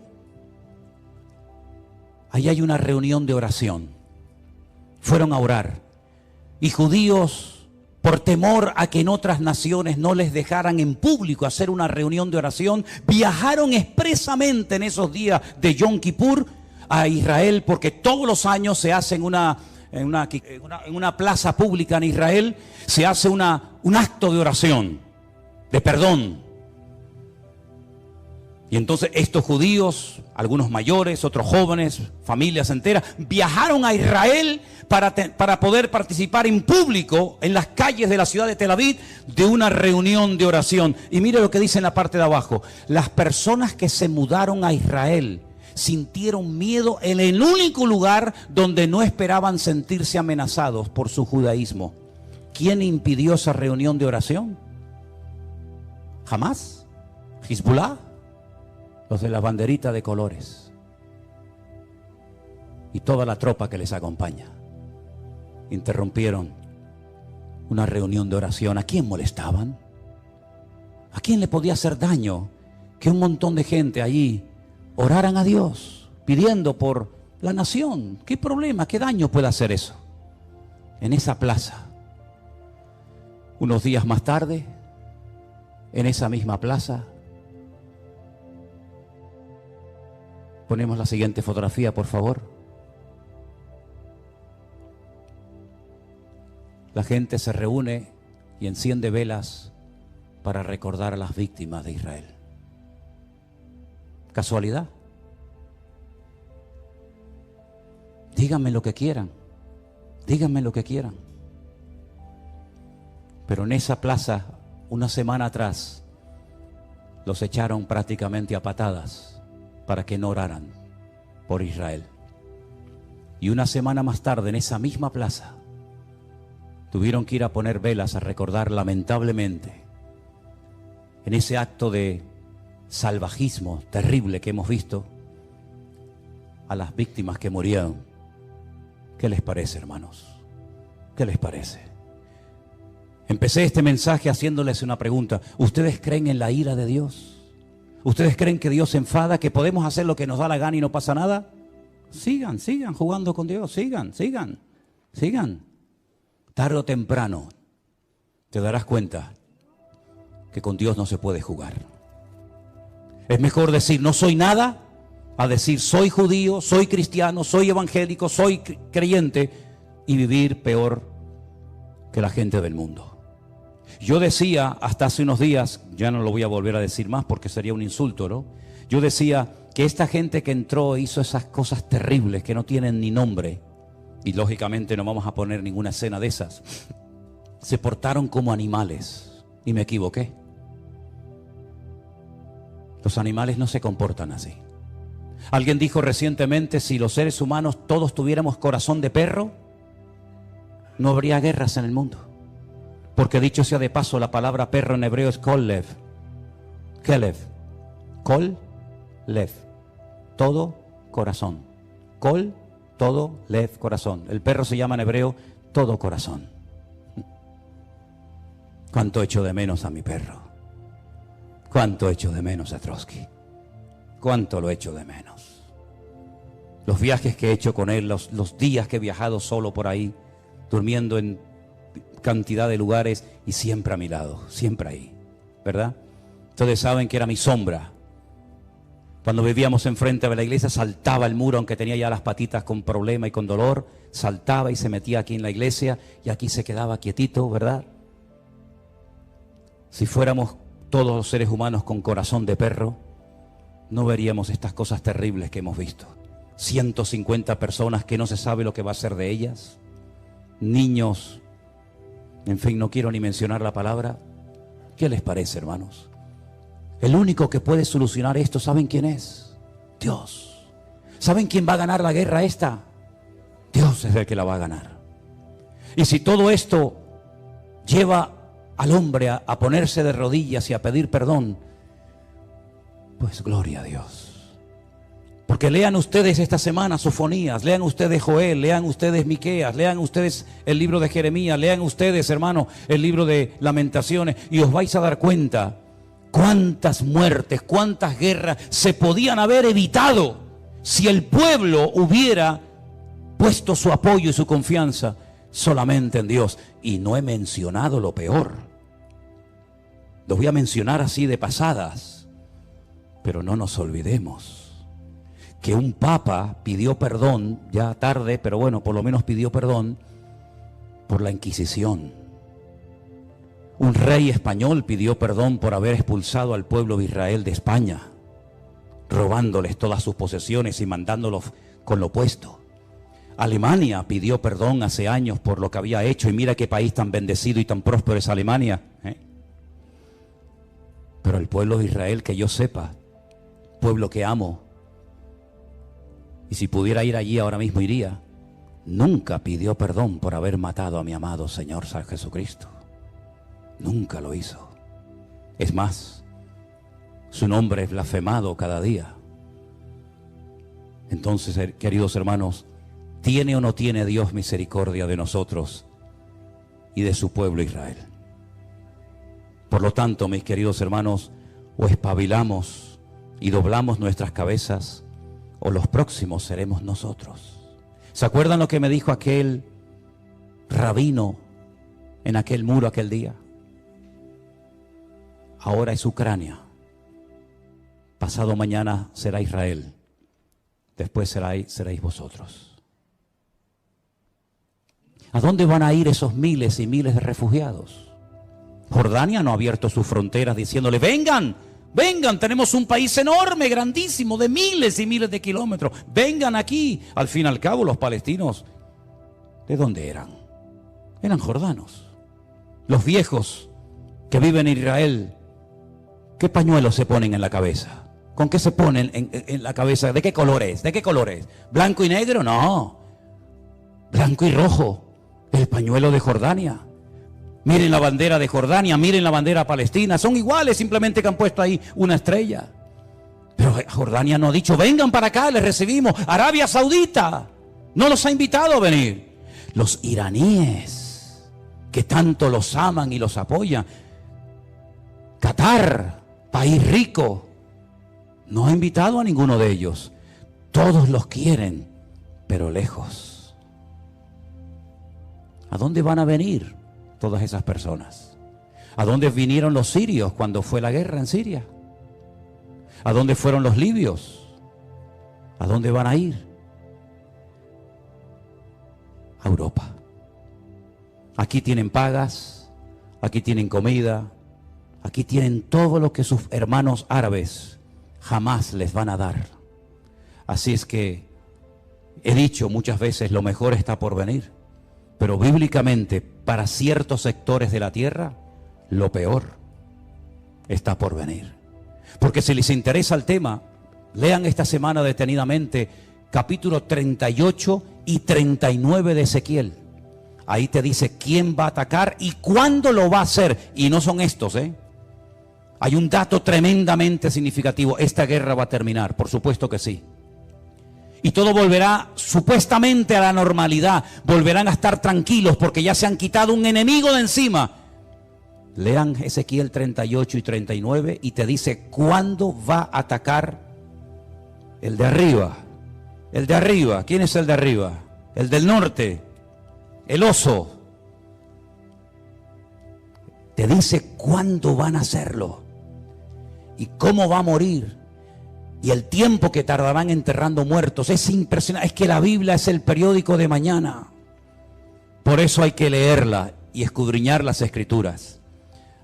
ahí hay una reunión de oración. Fueron a orar. Y judíos, por temor a que en otras naciones no les dejaran en público hacer una reunión de oración, viajaron expresamente en esos días de Yom Kippur a Israel, porque todos los años se hace en una plaza pública en Israel, se hace un acto de oración, de perdón. Y entonces estos judíos, algunos mayores, otros jóvenes, familias enteras, viajaron a Israel para poder participar en público en las calles de la ciudad de Tel Aviv de una reunión de oración. Y mire lo que dice en la parte de abajo. Las personas que se mudaron a Israel sintieron miedo en el único lugar donde no esperaban sentirse amenazados por su judaísmo. ¿Quién impidió esa reunión de oración? ¿Jamás? ¿Hezbollah? Los de la banderita de colores y toda la tropa que les acompaña interrumpieron una reunión de oración. ¿A quién molestaban? ¿A quién le podía hacer daño que un montón de gente allí oraran a Dios pidiendo por la nación? ¿Qué problema, qué daño puede hacer eso? En esa plaza, unos días más tarde, en esa misma plaza, ponemos la siguiente fotografía, por favor. La gente se reúne y enciende velas para recordar a las víctimas de Israel. ¿Casualidad? Díganme lo que quieran. Díganme lo que quieran. Pero en esa plaza, una semana atrás, los echaron prácticamente a patadas para que no oraran por Israel. Y una semana más tarde, en esa misma plaza, tuvieron que ir a poner velas a recordar lamentablemente, en ese acto de salvajismo terrible que hemos visto, a las víctimas que murieron ¿Qué les parece, hermanos? ¿Qué les parece? Empecé este mensaje haciéndoles una pregunta. ¿Ustedes creen en la ira de Dios? ¿Ustedes creen que Dios se enfada, que podemos hacer lo que nos da la gana y no pasa nada? Sigan jugando con Dios, sigan. Tarde o temprano te darás cuenta que con Dios no se puede jugar. Es mejor decir no soy nada, a decir soy judío, soy cristiano, soy evangélico, soy creyente y vivir peor que la gente del mundo. Yo decía hasta hace unos días, ya no lo voy a volver a decir más porque sería un insulto, ¿no? Yo decía que esta gente que entró hizo esas cosas terribles que no tienen ni nombre, y lógicamente no vamos a poner ninguna escena de esas. Se portaron como animales y me equivoqué. Los animales no se comportan así. Alguien dijo recientemente, si los seres humanos todos tuviéramos corazón de perro, no habría guerras en el mundo. Porque dicho sea de paso, la palabra perro en hebreo es kol-lev. Kelev. Kol-lev. Todo corazón. Kol, todo, lev, corazón. El perro se llama en hebreo todo corazón. ¿Cuánto echo de menos a mi perro? ¿Cuánto echo de menos a Trotsky? ¿Cuánto lo echo de menos? Los viajes que he hecho con él, los días que he viajado solo por ahí, durmiendo en cantidad de lugares y siempre a mi lado, siempre ahí, ¿verdad? Ustedes saben que era mi sombra. Cuando vivíamos enfrente de la iglesia, saltaba el muro, aunque tenía ya las patitas con problema y con dolor, saltaba y se metía aquí en la iglesia y aquí se quedaba quietito, ¿verdad? Si fuéramos todos los seres humanos con corazón de perro, no veríamos estas cosas terribles que hemos visto. 150 personas que no se sabe lo que va a ser de ellas, niños, en fin, no quiero ni mencionar la palabra. ¿Qué les parece, hermanos? El único que puede solucionar esto, ¿saben quién es? Dios. ¿Saben quién va a ganar la guerra esta? Dios es el que la va a ganar. Y si todo esto lleva al hombre a ponerse de rodillas y a pedir perdón, pues gloria a Dios. Porque lean ustedes esta semana Sofonías, lean ustedes Joel, lean ustedes Miqueas, lean ustedes el libro de Jeremías, lean ustedes, hermano, el libro de Lamentaciones, y os vais a dar cuenta cuántas muertes, cuántas guerras se podían haber evitado si el pueblo hubiera puesto su apoyo y su confianza solamente en Dios. Y no he mencionado lo peor. Los voy a mencionar así de pasadas, pero no nos olvidemos que un papa pidió perdón, ya tarde, pero bueno, por lo menos pidió perdón por la Inquisición. Un rey español pidió perdón por haber expulsado al pueblo de Israel de España, robándoles todas sus posesiones y mandándolos con lo puesto. Alemania pidió perdón hace años por lo que había hecho, y mira qué país tan bendecido y tan próspero es Alemania, ¿eh? Pero el pueblo de Israel, que yo sepa, pueblo que amo, y si pudiera ir allí ahora mismo iría, nunca pidió perdón por haber matado a mi amado Señor San Jesucristo. Nunca lo hizo. Es más, su nombre es blasfemado cada día. Entonces, queridos hermanos, ¿tiene o no tiene Dios misericordia de nosotros y de su pueblo Israel? Por lo tanto, mis queridos hermanos, o espabilamos y doblamos nuestras cabezas, o los próximos seremos nosotros. ¿Se acuerdan lo que me dijo aquel rabino en aquel muro aquel día? Ahora es Ucrania, pasado mañana será Israel, después seréis vosotros. ¿A dónde van a ir esos miles y miles de refugiados? Jordania no ha abierto sus fronteras diciéndole, vengan, vengan, tenemos un país enorme, grandísimo, de miles y miles de kilómetros, vengan aquí. Al fin y al cabo, los palestinos, ¿de dónde eran? Eran jordanos. Los viejos que viven en Israel, ¿qué pañuelos se ponen en la cabeza? ¿Con qué se ponen en la cabeza? ¿De qué color es? ¿De qué color es? ¿Blanco y negro? No. Blanco y rojo. El pañuelo de Jordania. Miren la bandera de Jordania, miren la bandera palestina. Son iguales, simplemente que han puesto ahí una estrella. Pero Jordania no ha dicho, vengan para acá, les recibimos. Arabia Saudita, No los ha invitado a venir. Los iraníes, que tanto los aman y los apoyan. Qatar, país rico, no ha invitado a ninguno de ellos. Todos los quieren, pero lejos. ¿A dónde van a venir todas esas personas? ¿A dónde vinieron los sirios cuando fue la guerra en Siria? ¿A dónde fueron los libios? ¿A dónde van a ir? A Europa. Aquí tienen pagas, aquí tienen comida, aquí tienen todo lo que sus hermanos árabes jamás les van a dar. Así es que he dicho muchas veces, lo mejor está por venir. Pero bíblicamente, para ciertos sectores de la tierra, lo peor está por venir. Porque si les interesa el tema, lean esta semana detenidamente capítulo 38 y 39 de Ezequiel. Ahí te dice quién va a atacar y cuándo lo va a hacer. Y no son estos, Hay un dato tremendamente significativo. Esta guerra va a terminar, por supuesto que sí. Y todo volverá supuestamente a la normalidad. Volverán a estar tranquilos porque ya se han quitado un enemigo de encima. Lean Ezequiel 38 y 39 y te dice cuándo va a atacar el de arriba. El de arriba. ¿Quién es el de arriba? El del norte. El oso. Te dice cuándo van a hacerlo y cómo va a morir y el tiempo que tardarán enterrando muertos. Es impresionante. Es que la Biblia es el periódico de mañana. Por eso hay que leerla y escudriñar las Escrituras.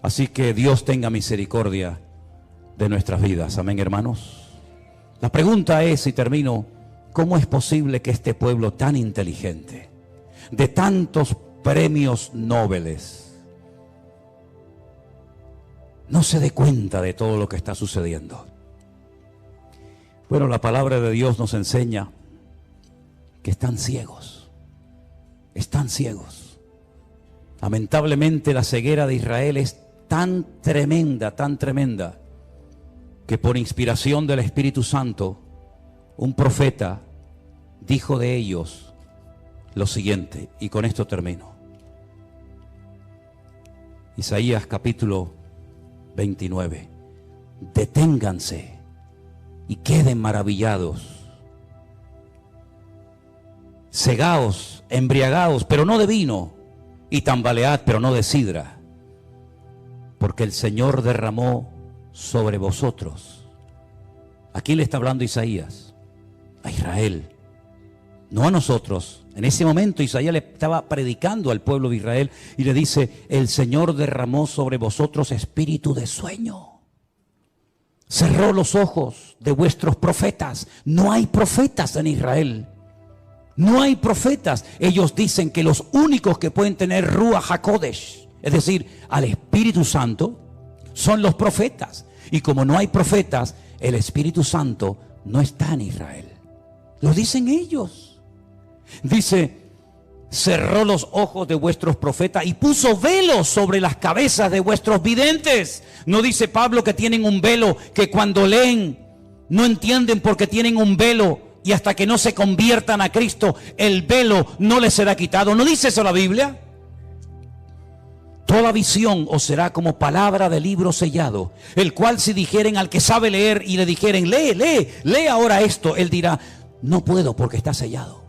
Así que Dios tenga misericordia de nuestras vidas. Amén, hermanos. La pregunta es, y termino, ¿cómo es posible que este pueblo tan inteligente, de tantos premios Nobel, no se dé cuenta de todo lo que está sucediendo? Bueno, la palabra de Dios nos enseña que están ciegos. Están ciegos. Lamentablemente la ceguera de Israel es tan tremenda, que por inspiración del Espíritu Santo, un profeta dijo de ellos lo siguiente, y con esto termino. Isaías capítulo 29. Deténganse y queden maravillados. Cegaos, embriagaos, pero no de vino, y tambalead, pero no de sidra, porque el Señor derramó sobre vosotros. ¿A quién le está hablando Isaías? A Israel, no a nosotros. En ese momento Isaías le estaba predicando al pueblo de Israel y le dice: el Señor derramó sobre vosotros espíritu de sueño. Cerró los ojos de vuestros profetas. No hay profetas en Israel. No hay profetas. Ellos dicen que los únicos que pueden tener Ruach HaKodesh, es decir, al Espíritu Santo, son los profetas. Y como no hay profetas, el Espíritu Santo no está en Israel. Lo dicen ellos. Dice: cerró los ojos de vuestros profetas y puso velos sobre las cabezas de vuestros videntes. No dice Pablo que tienen un velo, que cuando leen no entienden porque tienen un velo, y hasta que no se conviertan a Cristo el velo no les será quitado. ¿No dice eso la Biblia? Toda visión os será como palabra de libro sellado, el cual si dijeren al que sabe leer y le dijeren: lee ahora esto, él dirá: no puedo porque está sellado.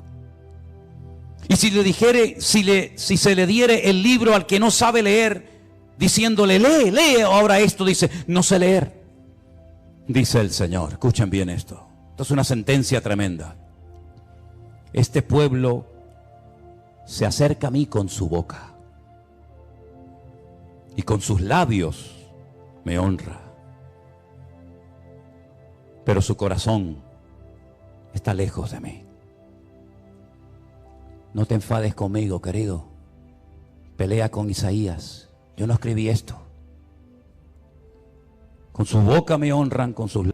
Y si le dijere, si se le diere el libro al que no sabe leer, diciéndole: lee ahora esto, dice: no sé leer. Dice el Señor. Escuchen bien esto. Esto es una sentencia tremenda. Este pueblo se acerca a mí con su boca y con sus labios me honra, pero su corazón está lejos de mí. No te enfades conmigo, querido. Pelea con Isaías. Yo no escribí esto. Con su boca me honran, con sus